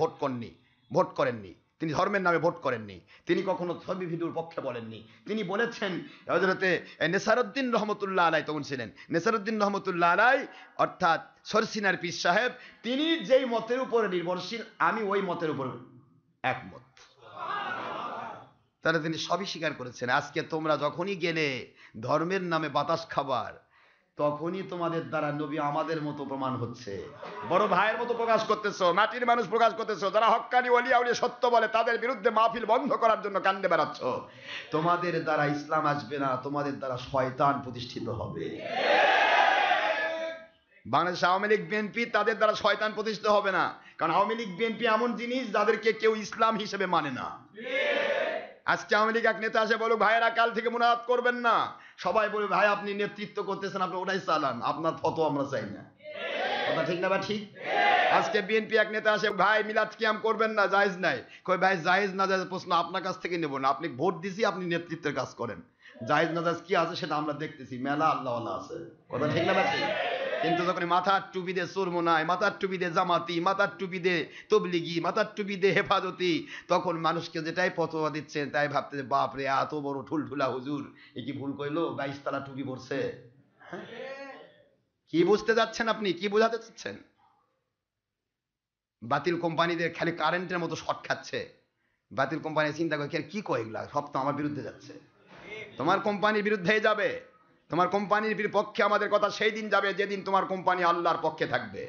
ভোট করেননি। তিনি ধর্মের নামে ভোট করেননি, তিনি কখনো ছবি ভিডিওর পক্ষে বলেননি। তিনি বলেছেন, হযরতে নেসারউদ্দিন রহমতুল্লাহ আলাই তখন ছিলেন, নেসারউদ্দিন রহমতুল্লাহ আলাই অর্থাৎ সরসিনার পীর সাহেব, তিনি যেই মতের উপর নির্ভরশীল, আমি ওই মতের উপর একমত। তারা তিনি সবই স্বীকার করেছেন। আজকে তোমরা যখনই গেলে ধর্মের নামে বাতাস খাবার, তখনই তোমাদের দ্বারা নবী আমাদের মতো প্রমাণ হচ্ছে, বড় ভাইয়ের মতো প্রকাশ করতেছো, মাটির মানুষ প্রকাশ করতেছো। যারা হক্কানি ওলিয়া উলিয়া সত্য বলে, তাদের বিরুদ্ধে মাহফিল বন্ধ করার জন্য কান্দে বেড়াচ্ছ। তোমাদের দ্বারা ইসলাম আসবে না, তোমাদের দ্বারা শয়তান প্রতিষ্ঠিত হবে। বাংলাদেশ আওয়ামী লীগ বিএনপি, তাদের দ্বারা শয়তান প্রতিষ্ঠিত হবে না। কারণ আওয়ামী লীগ বিএনপি এমন জিনিস যাদেরকে কেউ ইসলাম হিসেবে মানে না। আজকে আওয়ামী লীগ এক নেতা আসে বলুক, ভাইয়েরা কাল থেকে মুনাজাত করবেন না, সবাই বলবে ভাই আপনি নেতৃত্ব করতেছেন, আপনি ওটাই চালান, আপনার ফতোয়া আমরা চাই না। কথা ঠিক না বা ঠিক? আজকে বিএনপি এক নেতা আসে, ভাই মিলাদ কিয়াম করবেন না, জায়েজ নাই। কই ভাই জায়েজ না জায়েজ প্রশ্ন আপনার কাছ থেকে নেব না, আপনি ভোট দিছি, আপনি নেতৃত্বের কাজ করেন। জায়েজ না জায়েজ কি আছে সেটা আমরা দেখতেছি, মেলা আল্লাহওয়ালা আছে। কথা ঠিক না বা ঠিক? কিন্তু যখন মাথার টুপি দিয়ে চোরমোনায়, মাথার টুপি দিয়ে জামাতি, মাথার টুপি দিয়ে তবলিগি, মাথার টুপি দিয়ে হেফাজতি, তখন মানুষকে যেটাই ফতোয়া দিচ্ছেন তাই ভাবতে, বাপ রে এত বড় ঠুলঠুলা হুজুর, এ কি ভুল কইলো, 22 তলা টুপি পরছে। কি বুঝতে যাচ্ছেন আপনি, কি বোঝাতে চাচ্ছেন? বাতিল কোম্পানিদের খালি কারেন্টের মতো শর্ট খাচ্ছে। বাতিল কোম্পানি চিন্তা করে কি কয়, এগুলা সব তো আমার বিরুদ্ধে যাচ্ছে। তোমার কোম্পানির বিরুদ্ধেই যাবে, তোমার কোম্পানির পক্ষে আমাদের কথা সেই দিন যাবে যেদিন তোমার কোম্পানি আল্লাহর পক্ষে থাকবে,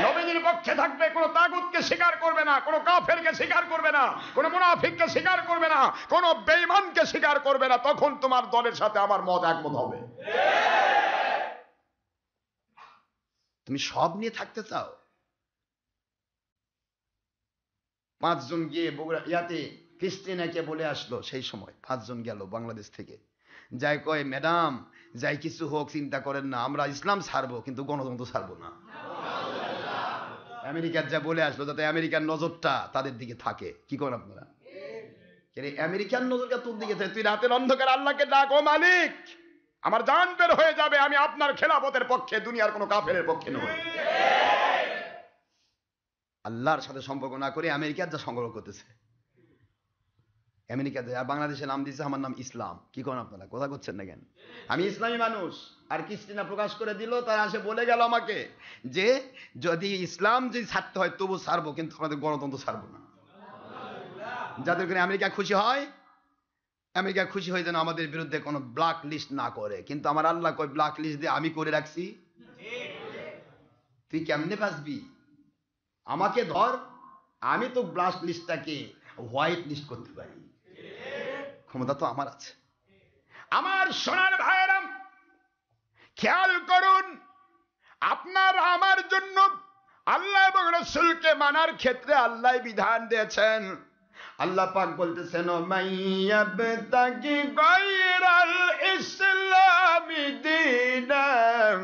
নবীর পক্ষে থাকবে। কোন তাগুতকে স্বীকার করবে না, কোন কাফেরকে স্বীকার করবে না, কোন মুনাফিককে স্বীকার করবে না, কোন বেঈমানকে স্বীকার করবে না। তখন তোমার দলের সাথে আমার মত একমত হবে। তুমি সব নিয়ে থাকতে চাও? 5 জন গিয়ে বগুড়া ইয়াতে ক্রিস্টিনাকে বলে আসলো, সেই সময় 5 জন গেল বাংলাদেশ থেকে, যাই কয় ম্যাডাম যাই কিছু হোক চিন্তা করেন না, আমরা ইসলাম ছাড়বো কিন্তু গণতন্ত্র ছাড়বো না। আমেরিকার যা বলে আসলো, যাতে আমেরিকার নজরটা তাদের দিকে থাকে। কি করেন আপনারা? আমেরিকার নজরটা তোর দিকে থাকে। তুই রাতের অন্ধকার আল্লাহকে ডাক, ও মালিক আমার জান বের হয়ে যাবে, আমি আপনার খেলাফতের পক্ষে, দুনিয়ার কোনো কাফেরের পক্ষে নয়। আল্লাহর সাথে সম্পর্ক না করে আমেরিকার যা সংগ্রহ করতেছে, আমেরিকা আর বাংলাদেশের নাম দিয়েছে আমার নাম ইসলাম। কি করেন আপনারা? কথা করছেন না কেন? আমি ইসলামী মানুষ। আর ক্রিস্টিনা প্রকাশ করে দিল, তারা এসে বলে গেল আমাকে যে যদি ইসলাম যদি ছাড়তে হয় তবু ছাড়বো, কিন্তু আমাদের গণতন্ত্র ছাড়বো না। যাদের করে আমেরিকা খুশি হয়, আমেরিকা খুশি হয়ে যেন আমাদের বিরুদ্ধে কোনো ব্ল্যাক লিস্ট না করে। কিন্তু আমার আল্লাহ কই ব্ল্যাক লিস্ট দিয়ে আমি করে রাখছি, তুই কেমনে বাঁচবি? আমাকে ধর, আমি তো ব্ল্যাক লিস্টটাকে হোয়াইট লিস্ট করতে পারি, ক্ষমতা তো আমার আছে। আমার সোনার ভাইয়েরা খেয়াল করুন, আপনার আমার জন্য আল্লাহ এবং রাসূলকে মানার ক্ষেত্রে আল্লাহ বিধান দিয়েছেন। আল্লাহ পাক বলতেছেন, মাইয়াবতাগি গায়রাল ইসলামি দীনান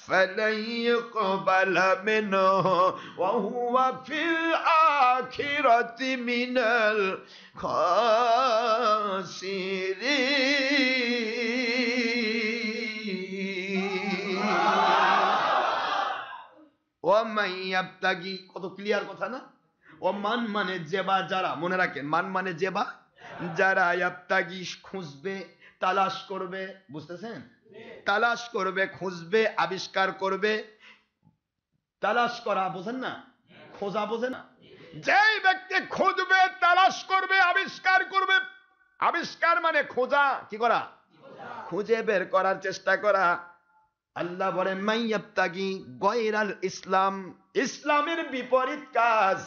ফালাই ইকবালা মিনহু ওয়া হুয়া ফিল আখিরাতি মিনাল খাসিরিন। ওয়া মাইয়াবতাগি, কত ক্লিয়ার কথা না? ও মান মানে জেবা, যারা, মনে রাখেন মান মানে জেবা, যারা ইয়াবতাগি খুঁজবে, তালাশ করবে, বুঝতেছেন? তালাশ করবে, খুঁজবে, আবিষ্কার করবে। তালাশ করা বোঝেন না, খোঁজা বোঝে না? যেই ব্যক্তি খুঁজবে, তালাশ করবে, আবিষ্কার করবে, আবিষ্কার মানে খোঁজা, কি করা? খুঁজে বের করার চেষ্টা করা। আল্লাহ বলে মাইয়াবতাগি গায়রাল ইসলাম, ইসলামের বিপরীত কাজ,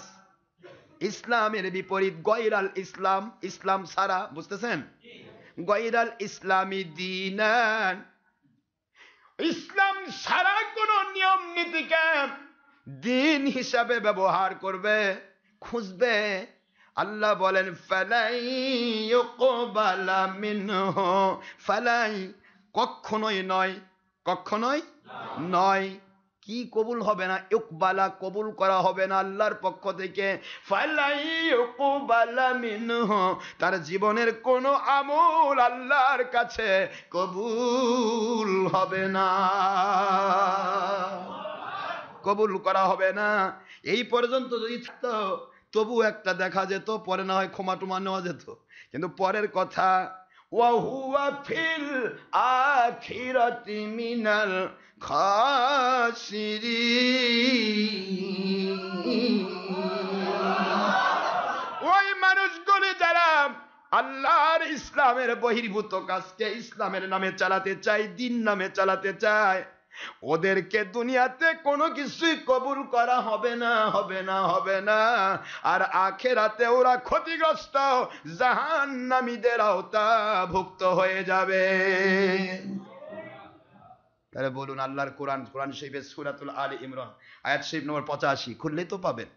ইসলামের বিপরীত গায়রাল ইসলাম, ইসলাম ছাড়া, বুঝতেছেন? গায়রাল ইসলামি দীনান, ইসলাম ছাড়া কোন নিয়ম নীতিকে দিন হিসাবে ব্যবহার করবে, খুঁজবে। আল্লাহ বলেন ফালাই ইউকবালা মিনহু, ফালাই কখনোই নয়, কখনোই নয়, কি কবুল হবে না? ইকবালা কবুল করা হবে না আল্লাহর পক্ষ থেকে। ফালাই ইউকবালা মিনহু, তার জীবনের কোন আমল আল্লাহর কাছে কবুল হবে না, কবুল করা হবে না। এই পর্যন্ত যদি থাকতো তবু একটা দেখা যেত, পরে না হয় ক্ষমা টুমা নেওয়া যেত, কিন্তু পরের কথা ওয়াহুয়া ফিল আখিরাতি মিনাল খাসিরিন, ওই মানুষগুলি যারা আল্লাহর ইসলামের বহির্ভূত কাজকে ইসলামের নামে চালাতে চায়, দিন নামে চালাতে চায়, ওদেরকে দুনিয়াতে কোনো কিছুই কবুল করা হবে না, হবে না, হবে না। আর আখিরাতে ওরা ক্ষতিগ্রস্ত জাহান্নামীদের আওতাভুক্ত হয়ে যাবে। তাহলে বলুন, আল্লাহর কোরআন, কোরআন শরীফের সূরাতুল আলী ইমরান আয়াত শরীফ নম্বর 85, খুললেই তো পাবেন,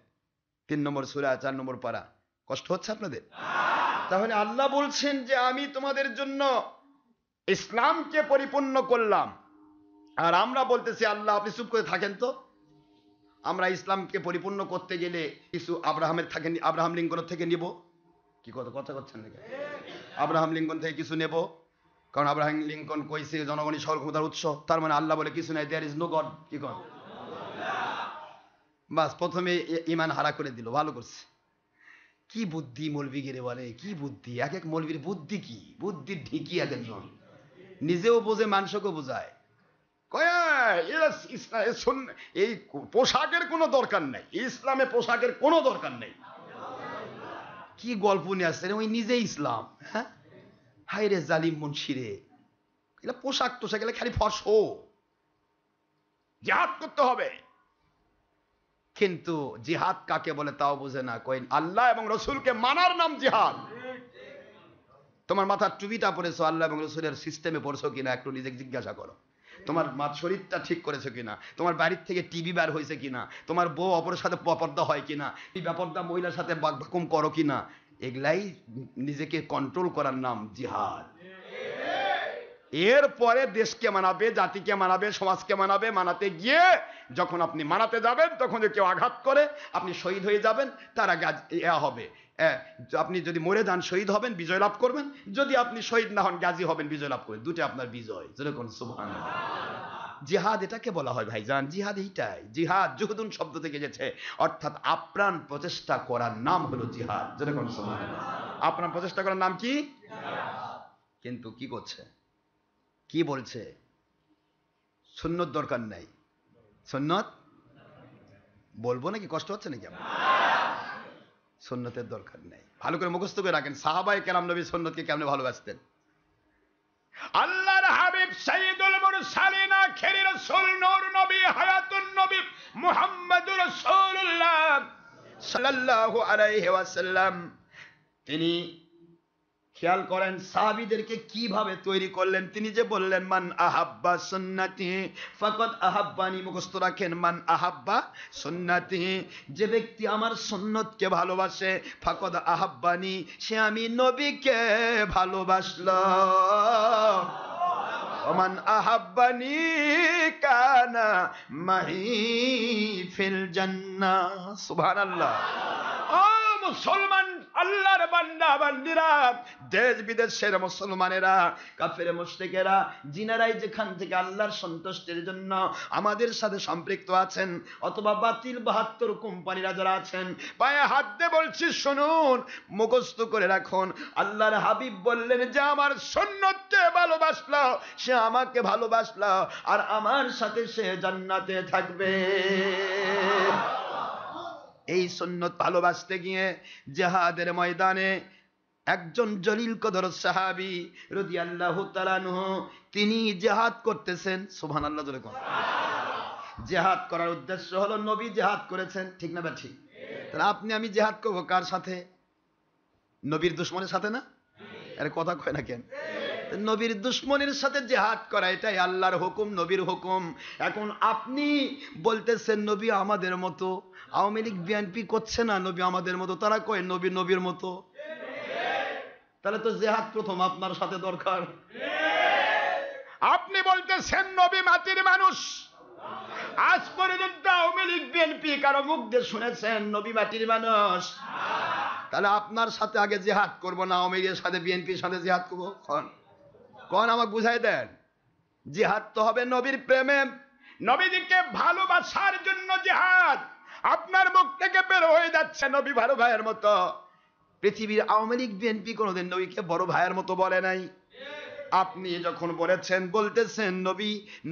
3 নম্বর সূরা, 4 নম্বর পারা। কষ্ট হচ্ছে আপনাদের? তাহলে আল্লাহ বলছেন যে আমি তোমাদের জন্য ইসলামকে পরিপূর্ণ করলাম, আর আমরা বলতেছি আল্লাহ আপনি চুপ করে থাকেন তো। আমরা ইসলামকে পরিপূর্ণ করতে গেলে কিছু আব্রাহামের থাকে, আব্রাহাম লিঙ্কন থেকে নিব, কি কথা করছেন নাকি? আব্রাহাম লিঙ্কন থেকে কিছু নেব, কারণ আব্রাহাম লিঙ্কন কইছে জনগণই সকল ক্ষমতার উৎস, তার মানে আল্লাহ বলে কিছু নাই, দেয়ার ইজ নো গড, কি কন? বাস প্রথমে ইমান হারা করে দিল, ভালো করছে। কি বুদ্ধি মৌলবীগিরে বলে, কি বুদ্ধি! এক এক মৌলবীর বুদ্ধি, কি বুদ্ধির ঢিকি এক একজন, নিজেও বোঝে, মানুষকে বোঝায়। এই পোশাকের কোনো দরকার নেই, ইসলামে পোশাকের কোনো দরকার নেই। কি গল্প নিয়ে আসছে, ওই নিজে ইসলাম। হ্যাঁ, হাই রে জালিম মুন্সিরে, এগুলো পোশাক টোশাক, এগুলো খালি ফসো, জিহাদ করতে হবে। কিন্তু জিহাদ কাকে বলে তাও বোঝে না। কইন আল্লাহ এবং রসুলকে মানার নাম জিহাদ। তোমার মাথার টুপিটা পড়েছো আল্লাহ এবং রসুলের সিস্টেমে পড়ছো কিনা একটু নিজেকে জিজ্ঞাসা করো। তোমার শরীরটা ঠিক করেছো কিনা, তোমার বাড়ির থেকে টিভি বার হয়েছে কিনা, তোমার বউ অপরের সাথে বেপর্দা হয় কিনা, এই বেপর্দা মহিলার সাথে বাকবাকুম করো কিনা, এগুলাই নিজেকে কন্ট্রোল করার নাম জিহাদ। এরপরে দেশকে মানাবে, জাতিকে মানাবে, সমাজকে মানাবে। মানাতে গিয়ে যখন আপনি মানাতে যাবেন তখন যদি কেউ আঘাত করে আপনি শহীদ হয়ে যাবেন, তার আগে হবে। আপনি যদি মরে যান শহীদ হবেন, বিজয় লাভ করবেন। যদি আপনি শহীদ না হন, গাজী হবেন, বিজয় লাভ করবেন। দুটো আপনার বিজয়। যেরকম সুবহানাল্লাহ। জিহাদ এটাকে বলা হয় ভাইজান, জিহাদ এইটাই। জিহাদ জুহুদুন শব্দ থেকে গেছে, অর্থাৎ আপ্রাণ প্রচেষ্টা করার নাম হলো জিহাদ। যেরকম সুবহানাল্লাহ। আপ্রাণ প্রচেষ্টা করার নাম কি? কিন্তু কি করছে, কি বলছে? সুন্নত দরকার নাই। সুন্নত বলবো নাকি, কষ্ট হচ্ছে নাকি? সুন্নতের দরকার নাই। ভালো করে মুখস্থ করে রাখেন, সাহাবায়ে কেরাম নবী সুন্নতকে কেমনে ভালোবাসতেন। আল্লাহর হাবিব সাইয়্যিদুল মুরসালিন আখির রাসূল নূর নবী হায়াতুন নবী মুহাম্মদুর রাসূলুল্লাহ সাল্লাল্লাহু আলাইহি ওয়াসাল্লাম, তিনি খেয়াল করেন সাহাবীদেরকে কিভাবে তৈরি করলেন। তিনি যে বললেন মান আহাব্বা সুন্নতি ফাকাদ আহাব্বানি, মুখস্থ রাখেন, মান আহাব্বা সুন্নতি, যে ব্যক্তি আমার সুন্নতকে ভালোবাসে, ফাকাদ আহাব্বানি, সে আমি নবীকে ভালোবাসলো। ওমান আহাব্বানি কানা মাহি ফিল জান্নাহ। সুবহানাল্লাহ। ও মুসলমান, আল্লাহর বান্দা বান্দিরা, দেশ বিদেশের মুসলমানেরা, কাফের মুশরিকেরা, জিনারাই যেখান থেকে আল্লাহর সন্তুষ্টির জন্য আমাদের সাথে সম্পৃক্ত আছেন, অথবা বাতিল 72 কোম্পানিরা যারা আছেন, পায়ে হাত দিয়ে বলছি শুনুন, মুখস্থ করে রাখুন, আল্লাহর হাবিব বললেন যে আমার সুন্নতকে ভালোবাসলো সে আমাকে ভালোবাসলো, আর আমার সাথে সে জান্নাতে থাকবে। এই সুন্নত ভালোবাসতে গিয়ে জিহাদের ময়দানে একজন জলিল কদর সাহাবী রাদিয়াল্লাহু তাআলা আনহু তিনি জিহাদ করতেছেন। সুবহানাল্লাহ জোরে কোন। জিহাদ করার উদ্দেশ্য হলো নবী জিহাদ করেছেন, ঠিক না বেঠি? তাহলে আপনি আমি জিহাদ করব কার সাথে? নবীর দুশমনের সাথে না? আরে কথা কয় না কেন? নবীর দুশমনের সাথে জিহাদ করা এটাই আল্লাহর হুকুম, নবীর হুকুম। এখন আপনি বলতেছেন নবী আমাদের মতো, আওয়ামী লীগ বিএনপি করছে না নবী আমাদের মতো, তারা কয় নবী নবীর মতো। তাহলে তো জিহাদ প্রথম আপনার সাথে দরকার। আপনি বলতেছেন নবী মাটির মানুষ, আজ পর্যন্ত আওয়ামী লীগ বিএনপি কারো মুখ দিয়ে শুনেছেন নবী মাটির মানুষ? তাহলে আপনার সাথে আগে জিহাদ করব না আওয়ামী লীগের সাথে বিএনপির সাথে জিহাদ করবো? কোন আমাকে বুঝাই দেন। জিহাদ তো হবে নবীর প্রেমে, নবীজিকে ভালোবাসার জন্য জিহাদ। আপনার মুখ থেকে বের হয়ে যাচ্ছে নবী ভালো ভাইয়ের মতো। পৃথিবীর আওয়ামী লীগ বিএনপি কোনোদিন নবীকে বড় ভাইয়ের মতো বলে নাই। আপনি যখন বলেছেন বলতেছেন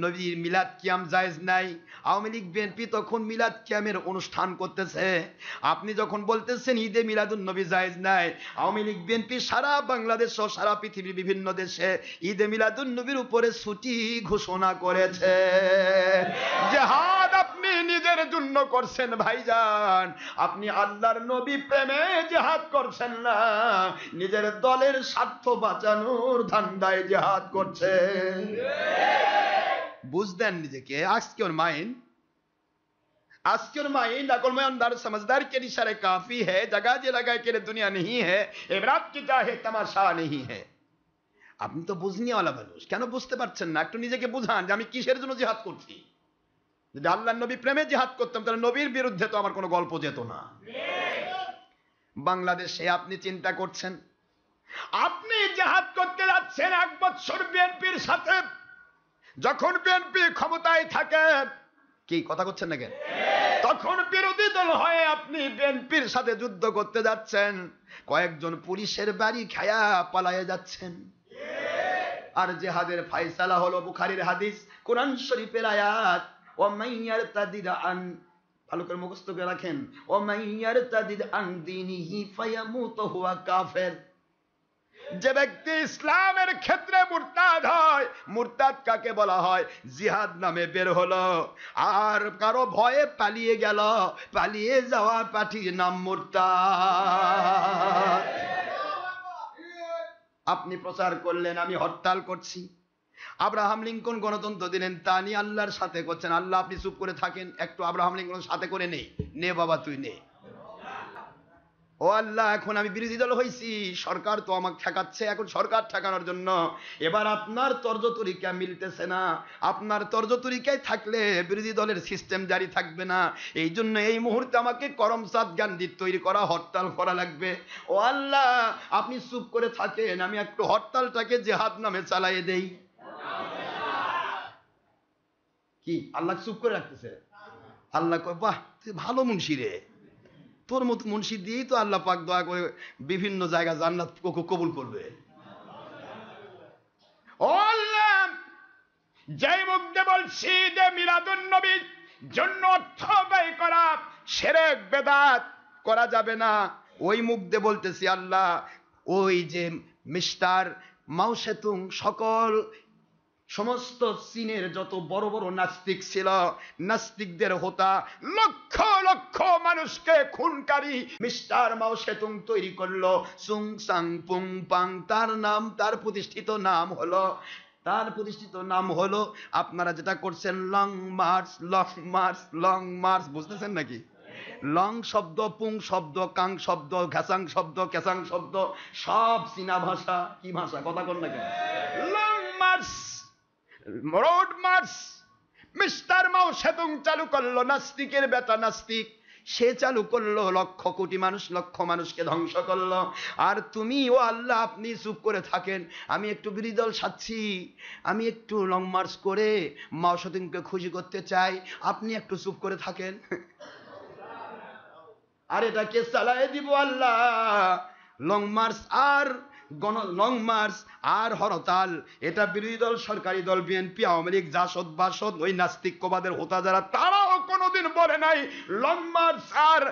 নবীর মিলাদ কিয়াম জায়েজ নাই, আওয়ামী লীগ বিএনপি তখন মিলাদ কিয়ামের অনুষ্ঠান করতেছে। আপনি যখন বলতেছেন ঈদে মিলাদুন নবী জায়েজ নাই, আওয়ামী লীগ বিএনপি সারা বাংলাদেশ ও সারা পৃথিবীর বিভিন্ন দেশে ঈদে মিলাদুন নবীর উপরে ছুটি ঘোষণা করেছে। জিহাদ আপনি নিজের জন্য করছেন ভাইজান, আপনি আল্লাহর নবী প্রেমে জিহাদ করছেন না, নিজের দলের স্বার্থ বাঁচানোর ধান্দায় জিহাদ করছে। বুঝদেন নিজেকে। আজকের माइंड अकल में अंदर समझदार के इशारे काफी है, जगह जे लगाए के दुनिया नहीं है, इबरात की चाहे तमाशा नहीं है। আপনি তো বুঝনিওয়ালা মানুষ, কেন বুঝতে পারছেন না? একটু নিজেকে বুঝান যে আমি কিসের জন্য জিহাদ করছি। যদি আল্লাহর নবী প্রেমে জিহাদ করতাম তাহলে নবীর বিরুদ্ধে তো আমার কোনো গল্প যেত না। বাংলাদেশে আপনি চিন্তা করছেন, আপনি জিহাদ করতে যাচ্ছেন 1 বছর বিএনপির সাথে, যখন বিএনপি ক্ষমতায় থাকে, কি কথা করছেন না কেন? তখন বিরোধী দল হয়ে আপনি বিএনপির সাথে যুদ্ধ করতে যাচ্ছেন, কয়েকজন পুলিশের বাড়ি খায়া পালায়ে যাচ্ছেন। আর জিহাদের ফয়সালা হলো বুখারীর হাদিস, কোরআন শরীফের আয়াত, ও মাইয়ার তাদিদ আন, ভালো করে মুখস্থ করে রাখেন, ও মাইয়ার তাদিদ আন দীনিহি ফায়ামুত হুয়া কাফের। যে ব্যক্তি ইসলামের ক্ষেত্রে মুরতাদ হয়, মুরতাদ কাকে বলা হয়? জিহাদ নামে বের হলো আর কারো ভয়ে পালিয়ে গেল, পালিয়ে যাওয়া পাঠির নাম মুরতাদ। আপনি প্রচার করলেন আমি হরতাল করছি, আব্রাহাম লিঙ্কন গণতন্ত্র দিলেন, তা নিয়ে আল্লাহর সাথে করছেন। আল্লাহ আপনি চুপ করে থাকেন, একটু আব্রাহাম লিঙ্কন সাথে করে নে বাবা তুই নে। ও আল্লাহ, এখন আমি বিরোধী দল হয়েছি, সরকার তো আমাকে ঠেকাচ্ছে, এখন সরকার ঠেকানোর জন্য এবার আপনার তর্জ তরিকা মিলতেছে না, আপনার তর্জ তরিকায় থাকলে বিরোধী দলের সিস্টেম জারি থাকবে না, এই জন্য এই মুহূর্তে আমাকে করমচাঁদ গান্ধী তৈরি করা হরতাল করা লাগবে। ও আল্লাহ, আপনি চুপ করে থাকেন, আমি একটু হরতালটাকে জিহাদ নামে চালাইয়ে দেই। কি আল্লাহ চুপ করে রাখতেছে? আল্লাহ কয় বাহ তুই ভালো মুন্সি রে, তোর মতো মুন্সি দিয়েই তো আল্লাহ পাক দয়া করে বিভিন্ন জায়গা জান্নাত কবুল করবে। ও আল্লাহ, যে মুখ দিয়ে বলছি যে মিলাদুন নবীর জন্য অর্থ ব্যয় করা শিরক বেদাত করা যাবে না, ওই মুখ দিয়ে বলতেছি আল্লাহ, ওই যে মিস্টার মাও সেতুং সকল সমস্ত চীনের যত বড় বড় নাস্তিক ছিল, নাস্তিকদের হোতা লক্ষ লক্ষ মানুষকে খুনকারী মিস্টার মাও সেতুং তৈরি করলো, সুং সাং পুং পাং তার প্রতিষ্ঠিত নাম হলো আপনারা যেটা করছেন লং মার্চ, বুঝতেছেন নাকি? লং শব্দ, পুং শব্দ, কাং শব্দ, ঘাসাং শব্দ, কেসাং শব্দ সব চীনা ভাষা। কি ভাষা? কথা কর না কেন? Long March, road March mister মাও সেতুং চালু করলো। নাস্তিকের বেটা নাস্তিক, সে চালু করলো, লক্ষ কোটি মানুষ, লক্ষ মানুষকে ধ্বংস করলো। আর তুমি, ও আল্লাহ, আপনি চুপ করে থাকেন। আমি একটু বিরোধী দল সাচ্ছি, আমি একটু লং মার্চ করে মাও সতীনকে খুশি করতে চাই, আপনি একটু চুপ করে থাকেন। আর এটাকে চালায় দিব আল্লাহ। লং মার্চ আর লং মার্চ আর হরতাল, এটা বিরোধী দল, সরকারি দল, বিএনপি, আওয়ামী লীগ, জাসদ বাসদ, ওই নাস্তিক্যবাদের হোতা যারা, তারাও কোনোদিন বলে নাই লং মার্চ আর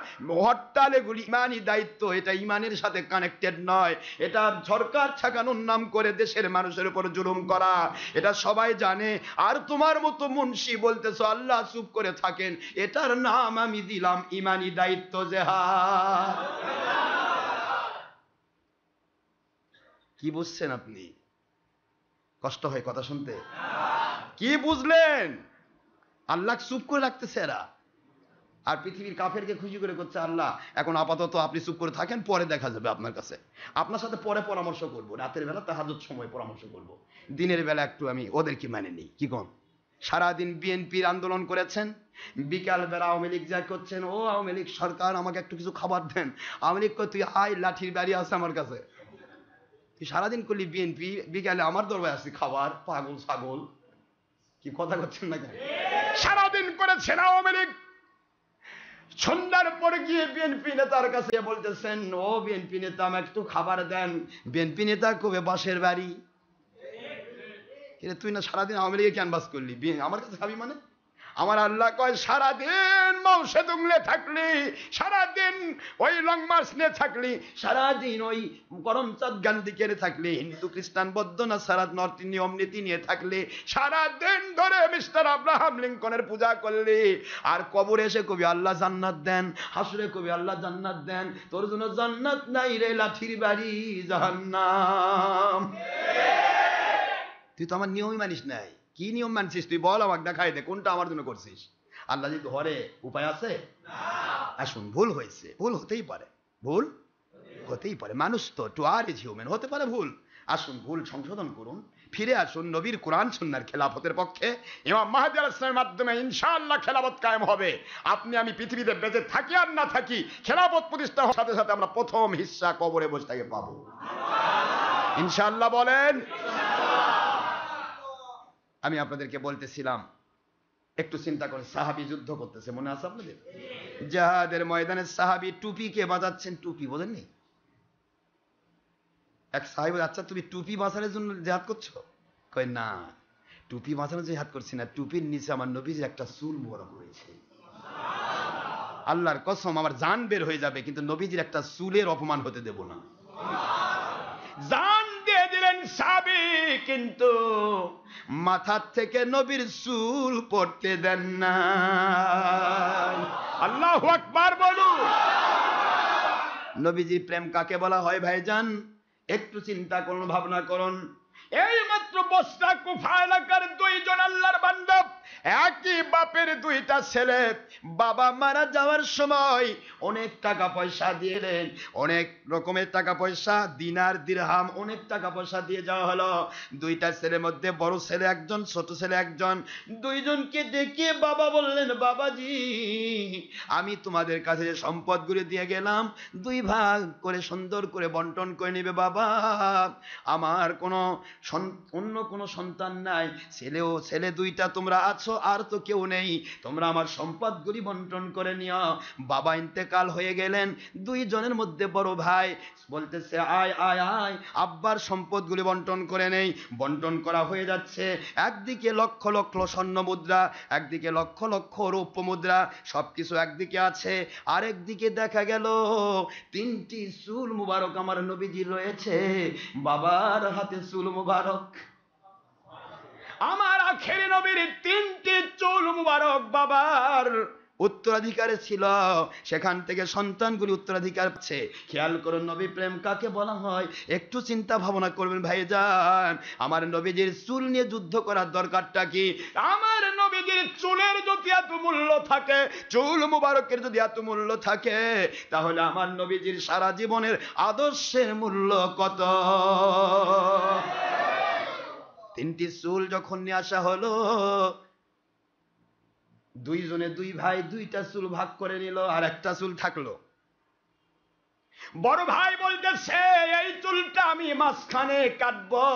হরতাল এগুলি ইমানি দায়িত্ব, এটা ইমানের সাথে কানেক্টেড নয়। এটা সরকার ঠেকানোর নাম করে দেশের মানুষের উপর জুলুম করা, এটা সবাই জানে। আর তোমার মতো মুন্সি বলতেছো আল্লাহ চুপ করে থাকেন, এটার নাম আমি দিলাম ইমানি দায়িত্ব, জেহাদ। কি বুঝছেন আপনি? কষ্ট হয় কথা শুনতে? কি বুঝলেন? আল্লাহ চুপ করে রাখতেছে এরা, আর পৃথিবীর কাফেরকে খুশি করে করছে আল্লাহ। এখন আপাতত আপনি চুপ করে থাকেন, পরে দেখা যাবে আপনার কাছে, আপনার সাথে পরে পরামর্শ করব। রাতের বেলা তাহাজ্জুদ সময় পরামর্শ করব, দিনের বেলা একটু আমি ওদেরকে মানে নিই। কি কম? সারাদিন বিএনপির আন্দোলন করেছেন, বিকাল বেলা আওয়ামী লীগ যা করছেন, ও আওয়ামী লীগ সরকার আমাকে একটু কিছু খাবার দেন। আওয়ামী লীগ কই, তুই আয়, লাঠির বাড়ি আছে আমার কাছে। সারাদিন করলি বিএনপি, বিকালে আমার দরবারে আসি খাবার, পাগল ছাগল। কি কথা করছেন না কেন? সারাদিন করেছেন আওয়ামী লীগ, সন্ধ্যার পরে গিয়ে বিএনপি নেতার কাছে বলতেছেন, ও বিএনপি নেতা আমাকে একটু খাবার দেন। বিএনপি নেতা কবে বাসের বাড়ি। তুই না সারাদিন আওয়ামী লীগে ক্যানভাস করলি, আমার কাছে খাবি মানে? আমার আল্লাহ কয়, সারাদিন মাউসে দুংলে থাকলি, সারাদিন ওই লং মার্চ নিয়ে থাকলি, সারাদিন ওই করমচাঁদ গান্ধীকে থাকলি, হিন্দু খ্রিস্টান বৌদ্ধ না সারা নর্থ নিয়ম নীতি নিয়ে থাকলি, সারাদিন ধরে মিস্টার আব্রাহাম লিঙ্কনের পূজা করলি, আর কবরে এসে কবি আল্লাহ জান্নাত দেন, হাসরে কবি আল্লাহ জান্নাত দেন, তোর জন্য জান্নাত নাই রে, লাঠির বাড়ি জাহান্নাম। তুই তো আমার নিয়মই মানিস নাই। কি নিয়ম মানছিস তুই? বল আমাকে, দেখাই দে কোনটা আমার জন্য করছিস। আল্লাহ যদি ঘরে উপায় আছে? আসুন, ভুল হয়েছে, ভুল হতেই পারে, ভুল হতেই পারে, মানুষ তো, টু আর ইজ হিউম্যান, হতে পারে ভুল। আসুন, ভুল সংশোধন করুন, ফিরে আসুন নবীর কোরআন সুন্নাহর খেলাফতের পক্ষে। ইমাম মাহদী আলাইহিস সালামের মাধ্যমে ইনশাআল্লাহ খেলাফত কায়েম হবে। আপনি আমি পৃথিবীতে বেঁচে থাকি আর না থাকি, খেলাফত প্রতিষ্ঠা হওয়ার সাথে সাথে আমরা প্রথম হিস্সা কবরে বসে থেকে পাবো ইনশাআল্লাহ। বলেন। আমি আপনাদেরকে বলতেছিলাম, একটু চিন্তা করে, সাহাবী যুদ্ধ করতেছে, মনে আছে আপনাদের? জিহাদের ময়দানে সাহাবী টুপিকে বাঁচাচ্ছেন, টুপি বোঝেননি? এক সাহাবী, আচ্ছা তুমি টুপি বাঁচানোর জন্য জিহাদ করছো? কয় না, টুপি বাঁচানোর জিহাদ করছি না, টুপির নিচে আমার নবীর একটা চুল বড় হয়েছে। আল্লাহর কসম, আমার জান বের হয়ে যাবে, কিন্তু নবীজির একটা চুলের অপমান হতে দেব না। জান দিয়ে দিলেন সাহাবী, কিন্তু মাথার থেকে নবীর চুল পড়তে দেন না। আল্লাহু আকবার বলুন। নবীজির প্রেম কাকে বলা হয় ভাইজান? একটু চিন্তা করুন, ভাবনা করুন। এই মাত্র বসরা কুফা এলাকার দুইজন আল্লাহর বান্দা, একই বাপের দুইটা ছেলে, বাবা মারা যাওয়ার সময় অনেক টাকা পয়সা দিলেন, অনেক রকমের টাকা পয়সা, দিনার দিরহাম, অনেক টাকা পয়সা দিয়ে যাওয়া হলো। দুইটা ছেলের মধ্যে বড় ছেলে একজন, ছোট ছেলে একজন। দুইজনকে ডেকে বাবা বললেন, বাবাজি আমি তোমাদের কাছে যে সম্পদগুলি দিয়ে গেলাম, দুই ভাগ করে সুন্দর করে বন্টন করে নেবে বাবা। আমার কোনো অন্য কোনো সন্তান নাই, ছেলে দুইটা তোমরা আছো, আর তো কেউ নেই, তোমরা আমার সম্পদগুলি বন্টন করে নিও। বাবা ইন্তেকাল হয়ে গেলেন, দুইজনের মধ্যে বড় ভাই বলতেছে, আয় আয় আয়, আব্বার সম্পদগুলি বন্টন করে নেই। বন্টন করা হয়ে যাচ্ছে, একদিকে লক্ষ লক্ষ স্বর্ণ মুদ্রা, একদিকে লক্ষ লক্ষ রৌপ্য মুদ্রা, সবকিছু একদিকে আছে, আরেকদিকে দেখা গেল তিনটি চুল মুবারক আমার নবীজি রয়েছে। বাবার হাতে চুল মুবারক, আমার আখেরি নবীর তিনটি চুল মুবারক বাবার উত্তরাধিকারে ছিল, সেখান থেকে সন্তানগুলি উত্তরাধিকার পাচ্ছে। খেয়াল করুন, নবী প্রেম কাকে বলা হয়? একটু চিন্তা ভাবনা করবেন ভাইজান। আমার নবীজির চুল নিয়ে যুদ্ধ করার দরকারটা কি? আমার নবীজির চুলের যদি এত মূল্য থাকে, চুল মুবারকের যদি এত মূল্য থাকে, তাহলে আমার নবীজির সারা জীবনের আদর্শের মূল্য কত? তিনটি চুল যখন নিয়ে আসা হলো, দুইজনে দুই ভাই দুইটা চুল ভাগ করে নিল, আর একটা চুল থাকলো। বড় ভাই বলতেছে এই চুলটা আমি মাঝখানে কাটবো,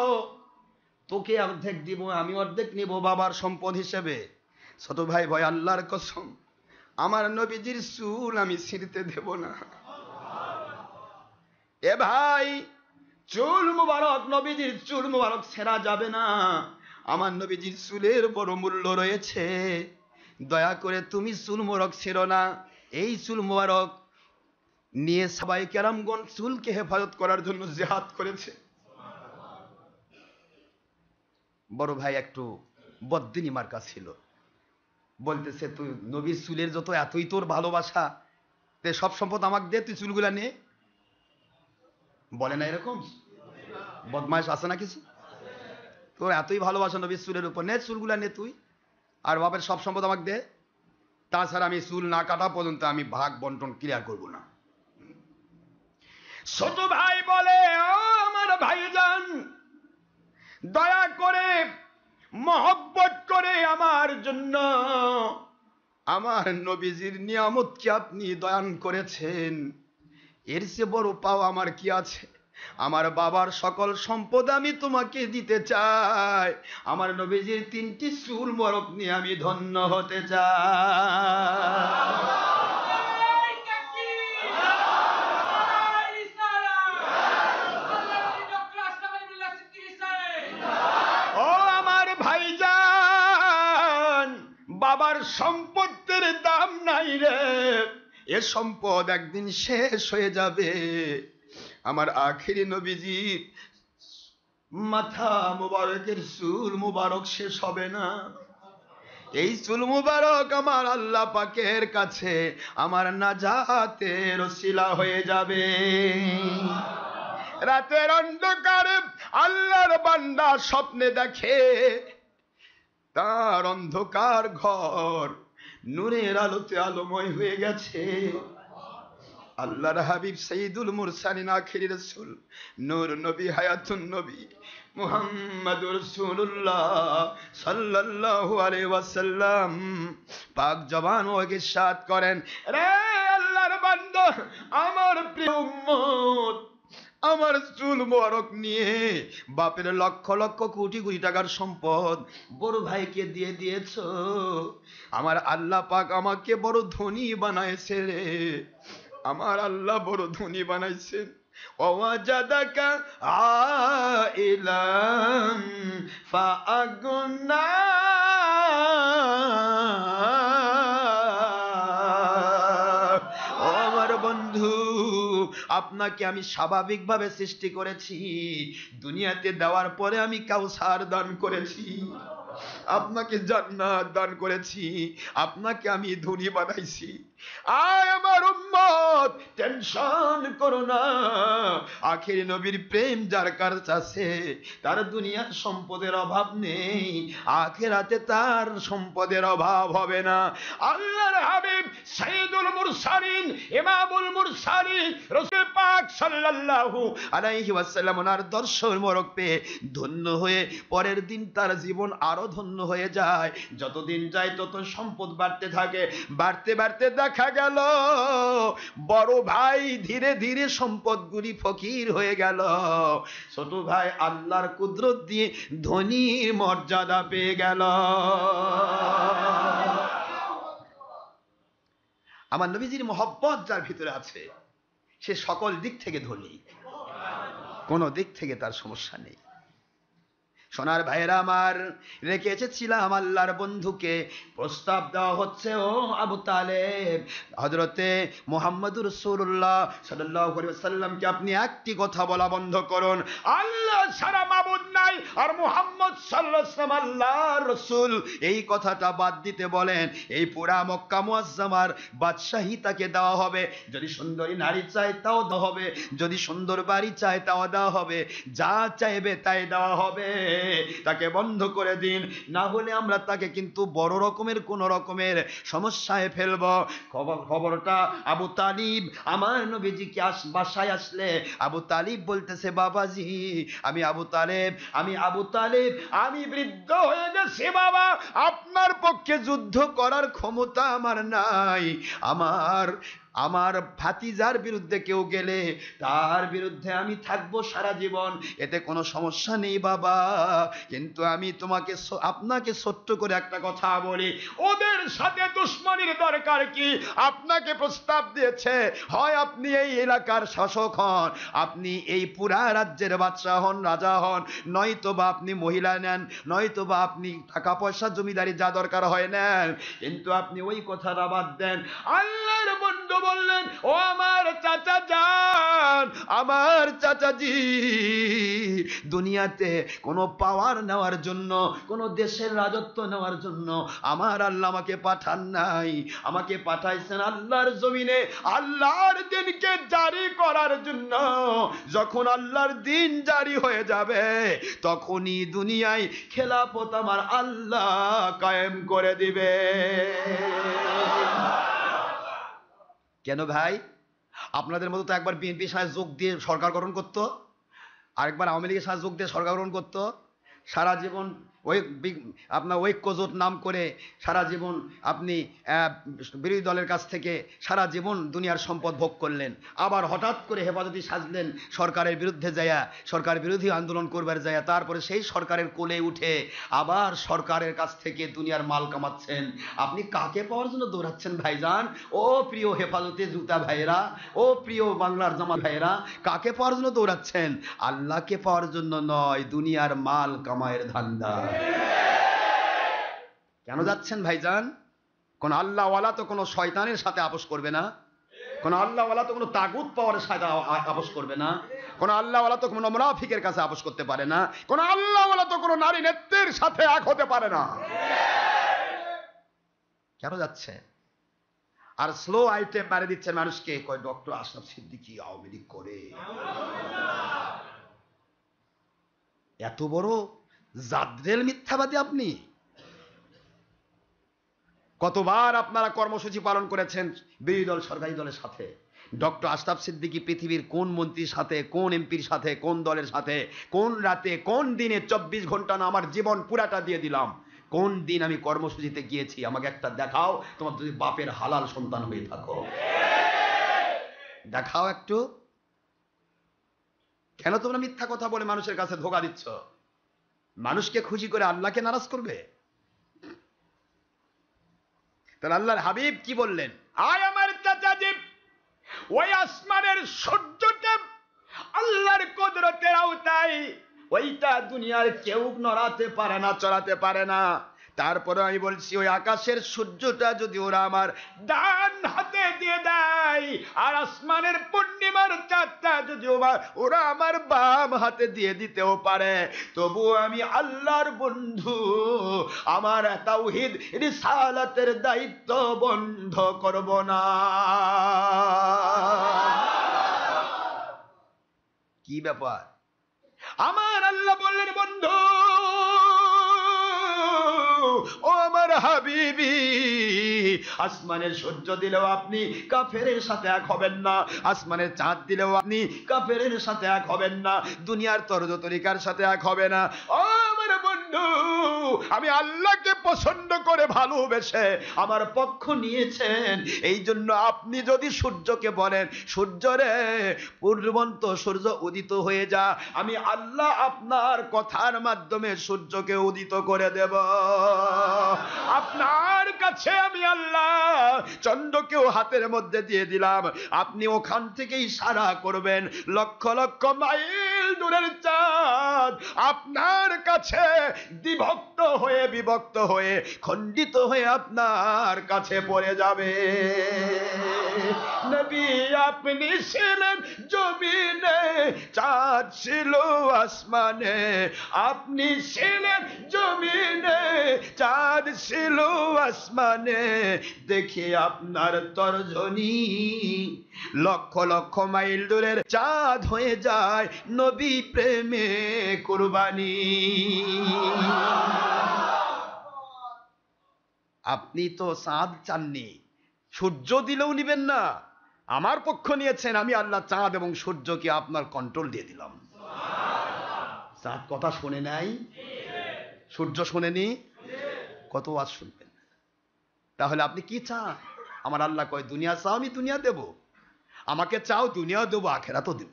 তোকে অর্ধেক দিব, আমি অর্ধেক নিব বাবার সম্পদ হিসেবে। ছোট ভাই ভয় আল্লাহর কসম আমার নবীজির চুল আমি ছিঁড়তে দেব না। এ ভাই চুল মুবারক, নবীজির চুল মুবারক ছেঁড়া যাবে না, আমার নবীজির চুলের বড় মূল্য রয়েছে, দয়া করে তুমি চুল মুবারক ছেড়ো না। এই চুল মুবারক নিয়ে সাহাবায়ে কেরামগণ চুলকে হেফাজত করার জন্য জিহাদ করেছে। বড় ভাই একটু বদ্দিনী মার্কা ছিল, বলতেছে তুই নবীর চুলের যত এতই তোর ভালোবাসা, তে সব সম্পদ আমাকে দে, তুই চুলগুলা নে। বলে না এরকম বদমাইশ আছে না কিছু? তোর এতই ভালোবাসা নবীর চুলের উপর, নে চুলগুলা নে তুই, আর বাপের সব সম্পদ আমাকে দে, তাছাড়া আমি চুল না কাটা পর্যন্ত আমি ভাগ বন্টন ক্লিয়ার করব না। ছোট ভাই বলে ও আমার ভাইজান, দয়া করে মহব্বত করে আমার জন্য আমার নবীজির নিয়ামতকে আপনি দয়ান করেছেন, এর চেয়ে বড় পাওয়া আমার কি আছে? আমার বাবার সকল সম্পদ আমি তোমাকে দিতে চাই, আমার নবীজির 3টি চুল মোবারক নিয়ে আমি ধন্য হতে চাই। ও আমার ভাইজান, বাবার সম্পদের দাম নাই রে, এ সম্পদ একদিন শেষ হয়ে যাবে। আমার আখেরি নবীজির মাথা মুবারকের চুল মুবারক শেষ হবে না, এই চুল মুবারক আমার আল্লাহ পাকের কাছে আমার নাজাতের ওসিলা হয়ে যাবে। রাতের অন্ধকারে আল্লাহর বান্দা স্বপ্নে দেখে তার অন্ধকার ঘর নূরের আলোতে আলোময় হয়ে গেছে। আল্লাহর হাবিব সাইয়্যিদুল মুরসালিন আখিরি রাসূল নূর নবী হায়াতুন নবী মুহাম্মাদুর রাসূলুল্লাহ সাল্লাল্লাহু আলাইহি ওয়াসাল্লাম পাক জবান ও ইরশাদ করেন, রে আল্লাহর বান্দা, আমার প্রিয় উম্মত, আমার চুল মোবারক নিয়ে বাপের লক্ষ লক্ষ কোটি কোটি টাকার সম্পদ বড় ভাইকে দিয়ে দিয়েছো, আমার আল্লাহ পাক আমাকে বড় ধনী বানাইছে রে, আমার আল্লাহ বড় ধনী বানাইছেন। ওয়াজাদাকা আইলাম ফাআগনা, ও আমার বন্ধু, আপনাকে আমি স্বাভাবিকভাবে সৃষ্টি করেছি, দুনিয়াতে দেওয়ার পরে আমি কাউসার দান করেছি, আপনাকে জান্নাত দান করেছি, আপনাকে আমি ধনী বানাইছি। আয় আমার উম্মত, টেনশন করো না, আখেরি নবীর প্রেম যার কাছে আছে তার দুনিয়ার সম্পদের অভাব নেই, আখিরাতে তার সম্পদের অভাব হবে না। আল্লাহর হাবিব সাইয়্যিদুল মুরসালিন ইমামুল মুরসালিন রাসূল পাক সাল্লাল্লাহু আলাইহি ওয়াসাল্লাম ওনার দর্শন মোবারক পেয়ে ধন্য হয়ে পরের দিন তার জীবন আরো ধন্য হয়ে যায়। যতদিন যায় তত সম্পদ বাড়তে থাকে, বাড়তে বাড়তে দেখা গেল বড় ভাই ধীরে ধীরে সম্পদগুলি ফকির হয়ে গেল, ছোট ভাই আল্লাহর কুদরত দিয়ে ধনীর মর্যাদা পেয়ে গেল। আমার নবীজির মহব্বত যার ভিতরে আছে সে সকল দিক থেকে ধনী, কোনো দিক থেকে তার সমস্যা নেই। সোনার ভাইরা আমার, রেখে এসেছিলাম আল্লাহর বন্ধুকে, প্রস্তাব দেওয়া হচ্ছে, ও আবু তালেব, হযরতে মুহাম্মদুর রাসূলুল্লাহ সাল্লাল্লাহু আলাইহি ওয়াসাল্লামকে আপনি একটি কথা বলা বন্ধ করুন, আল্লাহ ছাড়া মাবুদ নাই আর মুহাম্মদ সাল্লাল্লাহু আলাইহি ওয়াসাল্লাম আল্লাহর রাসূল, এই কথাটা বাদ দিতে বলেন। এই পুরা মক্কা মুআজ্জামার বাদশাহী তাকে দেওয়া হবে, যদি সুন্দরী নারী চায় তাও দেওয়া হবে, যদি সুন্দর বাড়ি চায় তাও দেওয়া হবে, যা চাইবে তাই দেওয়া হবে। তাকে বন্ধ করে দিন, না হলে আমরা তাকে কিন্তু বড় রকমের কোন রকমের সমস্যায় ফেলব। খবরটা আবু তালিব আমার নবীজিকে বাসায় আসলে আবু তালিব বলতেছে, বাবাজি আমি আবু তালেব, আমি বৃদ্ধ হয়ে গেছি বাবা, আপনার পক্ষে যুদ্ধ করার ক্ষমতা আমার নাই। আমার ভাতিজার বিরুদ্ধে কেউ গেলে তার বিরুদ্ধে আমি থাকবো সারা জীবন, এতে কোনো সমস্যা নেই বাবা। কিন্তু আমি আপনাকে ছোট্ট করে একটা কথা বলি, ওদের সাথে দুশ্মনীর দরকার কি? আপনাকে প্রস্তাব দিয়েছে, হয় আপনি এই এলাকার শাসক হন, আপনি এই পুরা রাজ্যের বাদশাহ হন, রাজা হন, নয়তোবা আপনি মহিলা নেন, নয়তোবা আপনি টাকা পয়সা জমিদারি যা দরকার হয় নেন, কিন্তু আপনি ওই কথাটা বাদ দেন। আল্লাহর বন্ধু বললেন, ও আমার চাচা যান, আমার চাচাজি, দুনিয়াতে কোনো পাওয়ার নেওয়ার জন্য, কোনো দেশের রাজত্ব নেওয়ার জন্য আমার আল্লাহ আমাকে পাঠান নাই, আমাকে পাঠাইছেন আল্লাহর জমিনে আল্লাহর দিনকে জারি করার জন্য। যখন আল্লাহর দিন জারি হয়ে যাবে তখনই দুনিয়ায় খেলাফত আমার আল্লাহ কায়েম করে দিবে। কেন ভাই? আপনাদের মতো তো একবার বিএনপির সাথে যোগ দিয়ে সরকার গঠন করতো, আরেকবার আওয়ামী লীগের সাথে যোগ দিয়ে সরকার গঠন করতো, সারা জীবন আপনার ঐক্যজোট নাম করে সারা জীবন আপনি বিরোধী দলের কাছ থেকে সারা জীবন দুনিয়ার সম্পদ ভোগ করলেন, আবার হঠাৎ করে হেফাজতি সাজলেন সরকারের বিরুদ্ধে যায়া, সরকার বিরোধী আন্দোলন করবার যায়া, তারপরে সেই সরকারের কোলে উঠে আবার সরকারের কাছ থেকে দুনিয়ার মাল কামাচ্ছেন। আপনি কাকে পাওয়ার জন্য দৌড়াচ্ছেন ভাইজান? ও প্রিয় হেফাজতে জুতা ভাইরা, ও প্রিয় বাংলার জামা ভাইরা, কাকে পাওয়ার জন্য দৌড়াচ্ছেন? আল্লাহকে পাওয়ার জন্য নয়, দুনিয়ার মাল কামায়ের ধান্দা। কেন যাচ্ছেন ভাইজান? কোন আল্লাহওয়ালা তো কোনো শয়তানের সাথে আপোষ করবে না, কোন আল্লাহওয়ালা তো কোনো তাগুত পাওয়ারের সাথে আপোষ করবে না, কোন আল্লাহওয়ালা তো কোনো মুনাফিকের কাছে আপোষ করতে পারে না, কোন আল্লাহওয়ালা তো কোনো নারী নেত্রীর সাথে এক হতে পারে না। কেন যাচ্ছে? আর স্লো আইটেম মারে দিচ্ছে মানুষকে, কয় ডক্টর আশরাফ সিদ্দিকী আওয়ামী লীগ করে। এত বড় জাদ্রেল মিথ্যাবাদী আপনি! কতবার আপনারা কর্মসূচি পালন করেছেন বিরোধী দল সরকারি দলের সাথে? ডক্টর আশরাফ সিদ্দিকী পৃথিবীর কোন মন্ত্রীর সাথে, কোন এমপির সাথে, কোন দলের সাথে, কোন রাতে, কোন দিনে 24 ঘন্টা না আমার জীবন পুরাটা দিয়ে দিলাম, কোন দিন আমি কর্মসূচিতে গিয়েছি? আমাকে একটা দেখাও, তোমার যদি বাপের হালাল সন্তান হয়ে থাকো, দেখাও একটু। কেন তোমরা মিথ্যা কথা বলে মানুষের কাছে ধোঁকা দিচ্ছ? মানুষকে খুশি করে আল্লাহকে নারাজ করবে? তাহলে আল্লাহর হাবিব কি বললেন? আয় আমার চাচাজি, ওই আসমানের সূর্যটা আল্লাহর কুদরতের আওতায়, ওইটা দুনিয়ার কেউ নড়াতে পারে না, চড়াতে পারে না। তারপরে আমি বলছি, ওই আকাশের সূর্যটা যদি ওরা আমার ডান হাতে দিয়ে দেয়, আর আসমানের পূর্ণিমার চাঁদটা যদি ওরা আমার বাম হাতে দিয়ে দিতেও পারে, তবু আমি আল্লাহর বন্ধু আমার তাওহীদ রিসালাতের দায়িত্ব বন্ধ করব না। কি ব্যাপার? আমার আল্লাহ বললেন, বন্ধু ও আমার হাবিবি, আসমানের সূর্য দিলেও আপনি কাফেরের সাথে এক হবেন না, আসমানের চাঁদ দিলেও আপনি কাফেরের সাথে এক হবেন না, দুনিয়ার তরজ তরিকার সাথে এক হবে না। ও আমার বন্ধু, আমি আল্লাহকে পছন্দ করে ভালোবেসে আমার পক্ষ নিয়েছেন, এই জন্য আপনি যদি সূর্যকে বলেন, সূর্য রে পূর্বন্ত সূর্য উদিত হয়ে যা, আমি আল্লাহ আপনার কথার মাধ্যমে সূর্যকে উদিত করে দেব। আপনার কাছে আমি আল্লাহ চন্দ্রকেও হাতের মধ্যে দিয়ে দিলাম, আপনি ওখান থেকে ইশারা করবেন, লক্ষ লক্ষ মাইল দূরের চাঁদ আপনার কাছে বিভক্ত হয়ে খণ্ডিত হয়ে আপনার কাছে পড়ে যাবে। নবী আপনি ছিলেন জমিনে, চাঁদ ছিল আসমানে, আপনি ছিলেন জমিনে, চাঁদ ছিল আসমানে, দেখি আপনার তর্জনী লক্ষ লক্ষ মাইল দূরের চাঁদ হয়ে যায়। নবী নবী প্রেমে কুরবানি। আপনি তো চাঁদ চাননি, সূর্য দিলেও নিবেন না, আমার পক্ষ নিয়েছেন, আমি আল্লাহ চাঁদ এবং সূর্যকে আপনার কন্ট্রোল দিয়ে দিলাম। চাঁদ কথা শুনে নাই, সূর্য শোনেনি, কত ওয়াজ শুনবেন? তাহলে আপনি কি চান? আমার আল্লাহ কয় দুনিয়া চাও আমি দুনিয়া দেব, আমাকে চাও দুনিয়া দেবো, আখেরাতও দেব,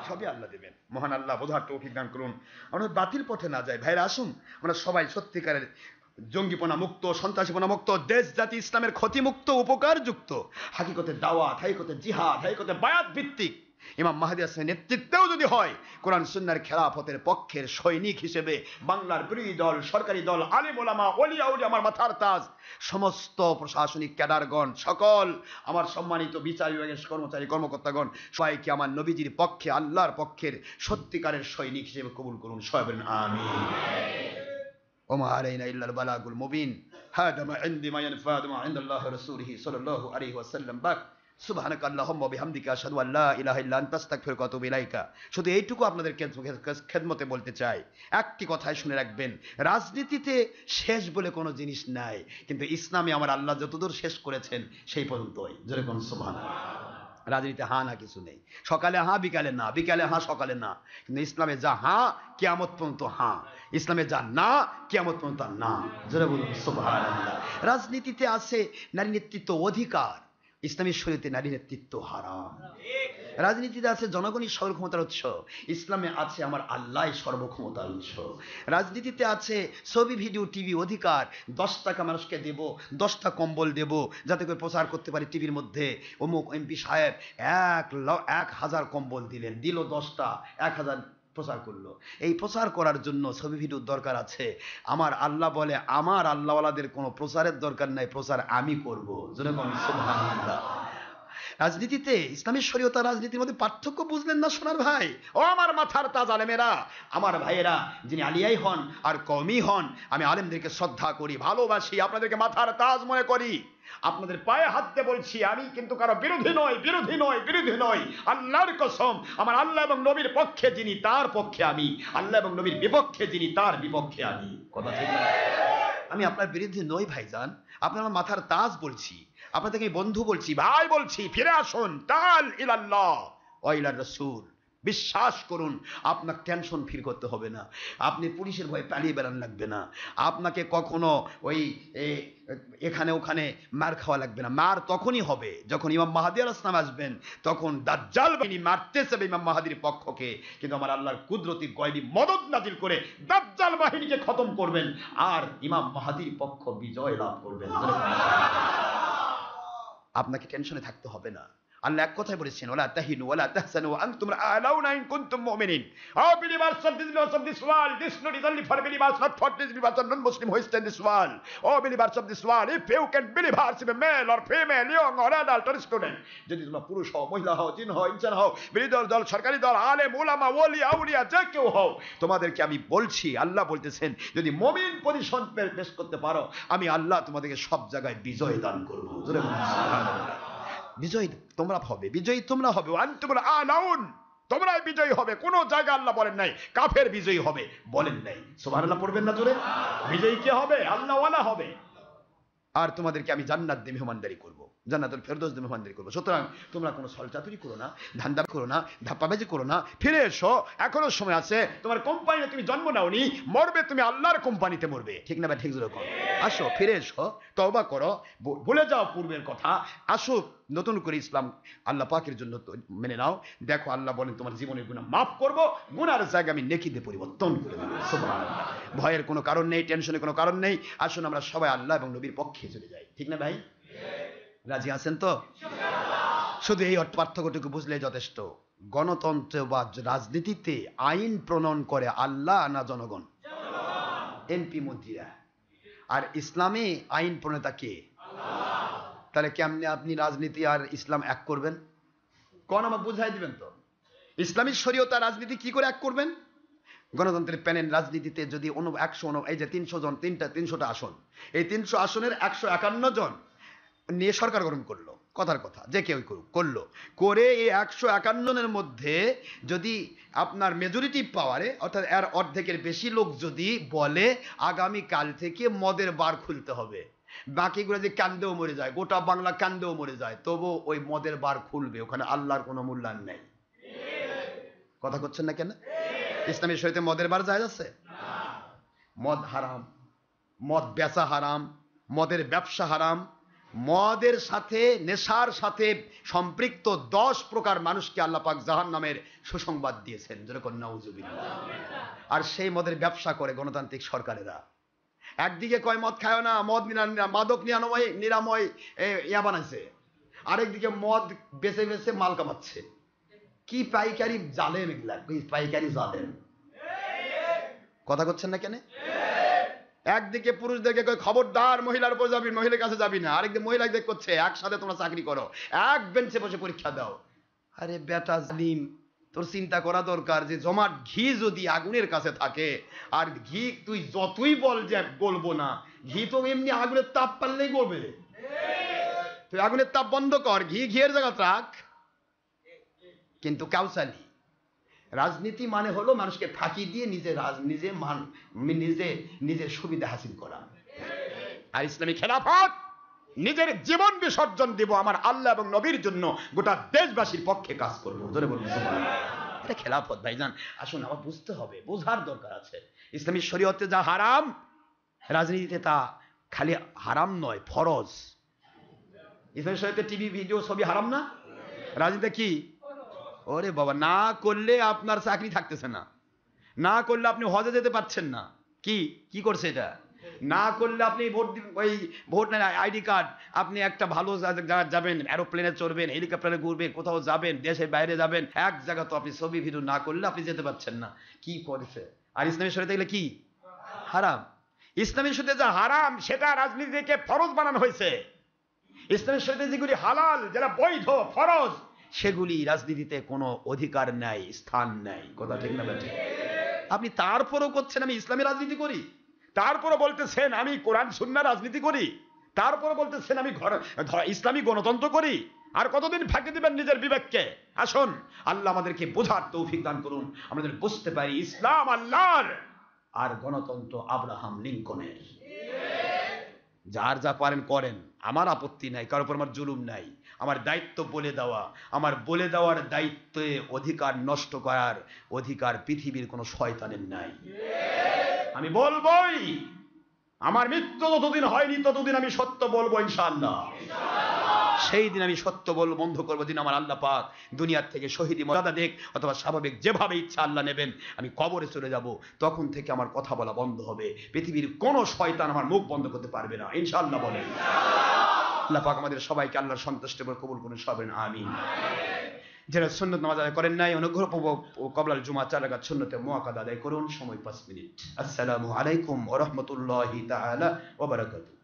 সবই আল্লাহ দেবেন। মহান আল্লাহ বোঝার তৌফিক দান করুন, আমরা বাতিল পথে না যাই। ভাইরা আসুন আমরা সবাই সত্যিকারের জঙ্গিপনা মুক্ত, সন্ত্রাসীপনা মুক্ত, দেশ জাতি ইসলামের ক্ষতিমুক্ত, উপকার যুক্ত, হাকিকতে দাওয়াত, হাকিকতে জিহাদ, হাকিকতে বায়াত ভিত্তিক ইমাম মাহদী হাসানের নেতৃত্বেও যদি হয় কোরআন সুন্নাহর খেলাফতের পক্ষের সৈনিক হিসেবে বাংলার বিরোধী দল, সরকারি দল, আলিম ওলামা, ওলিয়া উলিয়া, আমার মাথার তাজ, সমস্ত প্রশাসনিক ক্যাডারগণ, সকল আমার সম্মানিত বিচার বিভাগের কর্মচারী কর্মকর্তাগণ, সবাইকে আমার নবীজির পক্ষে, আল্লাহর পক্ষের সত্যিকারের সৈনিক হিসেবে কবুল করুন। সবাই বলেন আমিন। ওমা আলাইনা ইল্লাল বালাগুল মুবিন। হাদা মা ইনদি মা ইয়ানফাদু মা ইনদাল্লাহি ওয়া রাসূলিহি সাল্লাল্লাহু আলাইহি ওয়াসাল্লাম। বাক সুবহানাকা আল্লাহুম্মা ওয়া বিহামদিকা আশহাদু আল্লা ইলাহা ইল্লা আনতা আস্তাগফিরুকা ওয়া আতুবু ইলাইকা। শুধু এইটুকু আপনাদের খেদমতে বলতে চাই, একটি কথাই শুনে রাখবেন, রাজনীতিতে শেষ বলে কোনো জিনিস নাই, কিন্তু ইসলামে আমার আল্লাহ যতদূর শেষ করেছেন সেই পর্যন্তই। জোরে কোন সুবহানাল্লাহ। রাজনীতিতে হা না কিছু নেই, সকালে হা বিকালে না, বিকালে হা সকালে না, কিন্তু ইসলামে যা হা কিয়ামত পর্যন্ত হা, ইসলামে যা না কিয়ামত পর্যন্ত না। জোরে বলুন সুবহানাল্লাহ। রাজনীতিতে আছে নারী নেতৃত্ব অধিকার, ইসলামী শরীয়তে নারী নেতৃত্ব হারাম। রাজনীতিতে আছে জনগণই সর্বক্ষমতার উৎস, ইসলামে আছে আমার আল্লাহ সর্বক্ষমতার উৎস। রাজনীতিতে আছে ছবি ভিডিও টিভি অধিকার, 10 টাকা মানুষকে দেব, 10টা কম্বল দেব যাতে করে প্রচার করতে পারি টিভির মধ্যে, অমুক এমপি সাহেব 1,000 কম্বল দিলেন, দিল 10টা, 1000 প্রচার করলো। এই প্রচার করার জন্য ছবি ভিডিওর দরকার আছে। আমার আল্লাহ বলে আমার আল্লাহওয়ালাদের কোনো প্রচারের দরকার নাই, প্রচার আমি করব। জোরে বলুন সুবহানাল্লাহ। রাজনীতিতে ইসলামী শরীয়ত আর রাজনীতির মধ্যে পার্থক্য বুঝলেন না সোনার ভাই? ও আমার মাথার তাজ আলেমেরা, আমার ভাইয়েরা, যিনি আলিয়াই হন আর কওমি হন, আমি আলেমদেরকে শ্রদ্ধা করি, ভালোবাসি, আপনাদেরকে মাথার তাজ মনে করি। আপনাদের পায়ে হাত দিয়ে বলছি, আমি কিন্তু কারো বিরোধী নই, বিরোধী নই, বিরোধী নই। আল্লাহর কসম, আমার আল্লাহ এবং নবীর পক্ষে যিনি তার পক্ষে আমি, আল্লাহ এবং নবীর বিপক্ষে যিনি তার বিপক্ষে আমি। কথা ঠিক না? আমি আপনার বিরুদ্ধে নই ভাইজান, আপনার আমার মাথার তাজ বলছি, আপনাদেরকে বন্ধু বলছি, ভাই বলছি, ফিরে আসুন, তাল ইলাল্লাহ ওয়া ইলার রাসূল। বিশ্বাস করুন, আপনার টেনশন ফিল করতে হবে না, আপনি পুলিশের ভয়ে পালিয়ে বেড়ান লাগবে না, আপনাকে কখনো ওই এখানে ওখানে মার খাওয়া লাগবে না। মার তখনই হবে যখন ইমাম মাহদী আলাইহিস সালাম আসবেন, তখন দাজ্জাল বাহিনী মারতে যাবে ইমাম মাহদীর পক্ষকে, কিন্তু আমার আল্লাহর কুদরতি গয়বী মদদ নাজিল করে দাজ্জাল বাহিনীকে খতম করবেন আর ইমাম মাহদীর পক্ষ বিজয় লাভ করবেন। আপনাকে টেনশনে থাকতে হবে না। আল্লাহ এক কথাই বলেছেন, ওয়ালা তাহিনু ওয়ালা তাহসানু ওয়া আনতুম আ'লাউনা ইন কুনতুম মুমিনিন। All believers of this world, this not is only for believers, not for disbelievers or non-Muslim who is in this world. All believers of this world, if you can believers, if a male or female, young or adult or student, যদি তোমরা পুরুষ হও, মহিলা হও, জিন হও, ইনসান হও, বিরোধী দল, সরকারি দল, আলেম উলামা, ওলি আউলিয়া, যে কেউ হও, তোমাদেরকে আমি বলছি, আল্লাহ বলতেছেন, যদি মুমিন পজিশন পেশ করতে পারো, আমি আল্লাহ তোমাদেরকে সব জায়গায় বিজয় দান করব। জোরে বলুন সুবহানাল্লাহ। বিজয়ী তোমরা হবে, বিজয়ী তোমরা হবে, আনতুমুল আলাউন, তোমরাই বিজয়ী হবে। কোন জায়গা আল্লাহ বলেন নাই কাফের বিজয়ী হবে, বলেন নাই। সুবহানাল্লাহ পড়বেন না জোরে? বিজয়ী কে হবে? আল্লাহওয়ালা হবে। আর তোমাদেরকে আমি জান্নাত দিয়ে মেহমানদারি করব, জান্নাতুল ফেরদৌস দিয়ে মেহমানদারি করব। সুতরাং তোমরা কোনো সলচাতুরি করো না, ধান্দা করো না, ধাপ্পাবাজি করো না, ফিরে এসো, এখনো সময় আছে। তোমার কোম্পানিতে তুমি জন্ম নাওনি, মরবে তুমি আল্লাহর কোম্পানিতে মরবে, ঠিক না ভাই? ঠিক জোরে করো। আসো, ফিরে এসো, তওবা করো, ভুলে যাও পূর্বের কথা, আসো নতুন করে ইসলাম আল্লাহ পাকের জন্য মেনে নাও। দেখো আল্লাহ বলেন তোমার জীবনের গুনাহ মাফ করব, গুনার জায়গা আমি নেকিতে পরিবর্তন করে দেব। সুবহানাল্লাহ। ভয়ের কোনো কারণ নেই, টেনশনের কোনো কারণ নেই। আসুন আমরা সবাই আল্লাহ এবং নবীর পক্ষে চলে যাই, ঠিক না ভাই? রাজি আছেন তো? শুধু এই পার্থক্যটুকু বুঝলে যথেষ্ট। গণতন্ত্র বা রাজনীতিতে আইন প্রণয়ন করে আল্লাহ না জনগণ? এমপি মন্ত্রীরা। আর ইসলামে আইন প্রণেতা কে? তাহলে কেমনে আপনি রাজনীতি আর ইসলাম এক করবেন? কোন আমাকে বুঝাই দিবেন তো। ইসলামী শরীয়ত আর রাজনীতি কি করে এক করবেন? গণতন্ত্রের প্যানেল রাজনীতিতে যদি 100 এই যে 300 জন, 300টা আসন, এই 300 আসনের 151 জন নিয়ে সরকার গঠন করলো, কথার কথা, যে কেউ করলো, করে এই 151 জনের মধ্যে যদি আপনার মেজরিটি পাওয়ারে, অর্থাৎ এর অর্ধেকের বেশি লোক যদি বলে আগামী কাল থেকে মদের বার খুলতে হবে, বাকিগুলো যে কান্দেও মরে যায়, গোটা বাংলা কান্দেও মরে যায়, তবু ওই মদের বার খুলবে, ওখানে আল্লাহর কোনো মূল্যায়ন নেই। কথা করছেন না কেন? ইসলামী শরীয়তে মদের বার জায়েজ আছে? মদ হারাম, মদ বেচা হারাম, মদের ব্যবসা হারাম, মদের সাথে নেশার সাথে সম্পৃক্ত 10 প্রকার মানুষকে আল্লাহ পাক জাহান্নামের সুসংবাদ দিয়েছেন, যেরকম নাউজুবিল্লাহ। আর সেই মদের ব্যবসা করে গণতান্ত্রিক সরকারেরা। একদিকে কয় মদ খায় না, মদ মাদক নিরাময় ইয়া বানাইছে, আরেকদিকে মদ বেছে বেছে মাল কামাচ্ছে। কি পাইকারি জালেম এগুলা, পাইকারি জালেম। কথা করছেন না কেন? একদিকে পুরুষদেরকে কয় খবরদার মহিলার উপর যাবি, মহিলার কাছে যাবি না, আরেকদিকে মহিলাদের করছে একসাথে তোমরা চাকরি করো, এক বেঞ্চে বসে পরীক্ষা দাও। আরে বেটা জালিম, তোর চিন্তা করা দরকার যে জমাট ঘি যদি আগুনের কাছে থাকে, আর ঘি তুই যতই বল যে গলবো না, ঘি তো এমনি আগুনের তাপ পারলেই গলবে। তুই আগুনের তাপ বন্ধ কর, ঘিয়ের জায়গা রাখ। কিন্তু কাউসালি রাজনীতি মানে হলো মানুষকে ফাঁকি দিয়ে নিজের সুবিধা হাসিল করা। আর ইসলামী খেলাফত নিজের জীবন বিসর্জন দিব আমার আল্লাহ এবং নবীর জন্য, গোটা দেশবাসীর পক্ষে কাজ করবো। ধরে বলবো এটা খেলাফত। ভাইজান আসুন, আমার বুঝতে হবে, বোঝার দরকার আছে। ইসলামী শরীয়তে যা হারাম, রাজনীতিতে তা খালি হারাম নয়, ফরজ। ইসলামী শরীয়তে টিভি ভিডিও ছবি হারাম না? রাজনীতিতে কি? ওরে বাবা, না করলে আপনার চাকরি থাকতেছে না, না করলে আপনি হজে যেতে পারছেন না। কি করছে এটা? না করলে আপনি ভোট নেন, আইডি কার্ড, আপনি একটা ভালো জায়গায় যাবেন, এরোপ্লেনে চড়বেন, হেলিকপ্টারে ঘুরবেন, কোথাও যাবেন, দেশের বাইরে যাবেন, এক জায়গা তো আপনি ছবি ভিডিও না করলে আপনি যেতে পারছেন না। কি করেছে? আর ইসলামী শরীয়তে গেলে কি হারাম? ইসলামী শরীয়তে যা হারাম সেটা রাজনীতিকে ফরজ বানানো হয়েছে। ইসলামী শরীয়তে যেগুলি হালাল, যারা বৈধ ফরজ, সেগুলি রাজনীতিতে কোনো অধিকার নাই, স্থান নাই। কথা ঠিক না ঠিক? আপনি তারপরও করছেন আমি ইসলামী রাজনীতি করি, তারপরও বলতেছেন আমি কোরআন সুন্নাহ রাজনীতি করি, তারপরও বলতেছেন আমি ইসলামী গণতন্ত্র করি। আর কতদিন ফাঁকি দিবেন নিজের বিবেককে? আসুন, আল্লাহ আমাদেরকে বোঝার তৌফিক দান করুন, আমাদের বুঝতে পারি ইসলাম আল্লাহর আর গণতন্ত্র আব্রাহাম লিঙ্কনের। যার যা পারেন করেন, আমার আপত্তি নাই, কারোর উপর আমার জুলুম নাই। আমার দায়িত্ব বলে দেওয়া, আমার বলে দেওয়ার দায়িত্বে অধিকার নষ্ট করার অধিকার পৃথিবীর কোনো শয়তানের নাই। আমি বলবই, আমার মৃত্যু যতদিন হয়নি ততদিন আমি সত্য বলবো ইনশাআল্লাহ। সেই দিন আমি সত্য বলবো বন্ধ করবো, দিন আমার আল্লাহ পাক দুনিয়ার থেকে শহীদি মর্যাদা দেখ অথবা স্বাভাবিক যেভাবে ইচ্ছা আল্লাহ নেবেন, আমি কবরে চলে যাব, তখন থেকে আমার কথা বলা বন্ধ হবে। পৃথিবীর কোনো শয়তান আমার মুখ বন্ধ করতে পারবে না ইনশাআল্লাহ বলেন। আল্লাহ পাক আমাদের সবাইকে আল্লাহর সন্তুষ্টি করে কবুল করুন, সবেন আমিন। যারা সুন্নত নামাজ আদায় করেন নাই, অনুগ্রহপূর্বক কবলাল জুমা 4 রাকাত সুন্নতে মুআক্কাদা আদায় করুন। সময় 5 মিনিট। আসসালামু আলাইকুম ওয়া রাহমাতুল্লাহি তাআলা ওয়া বারাকাতুহু।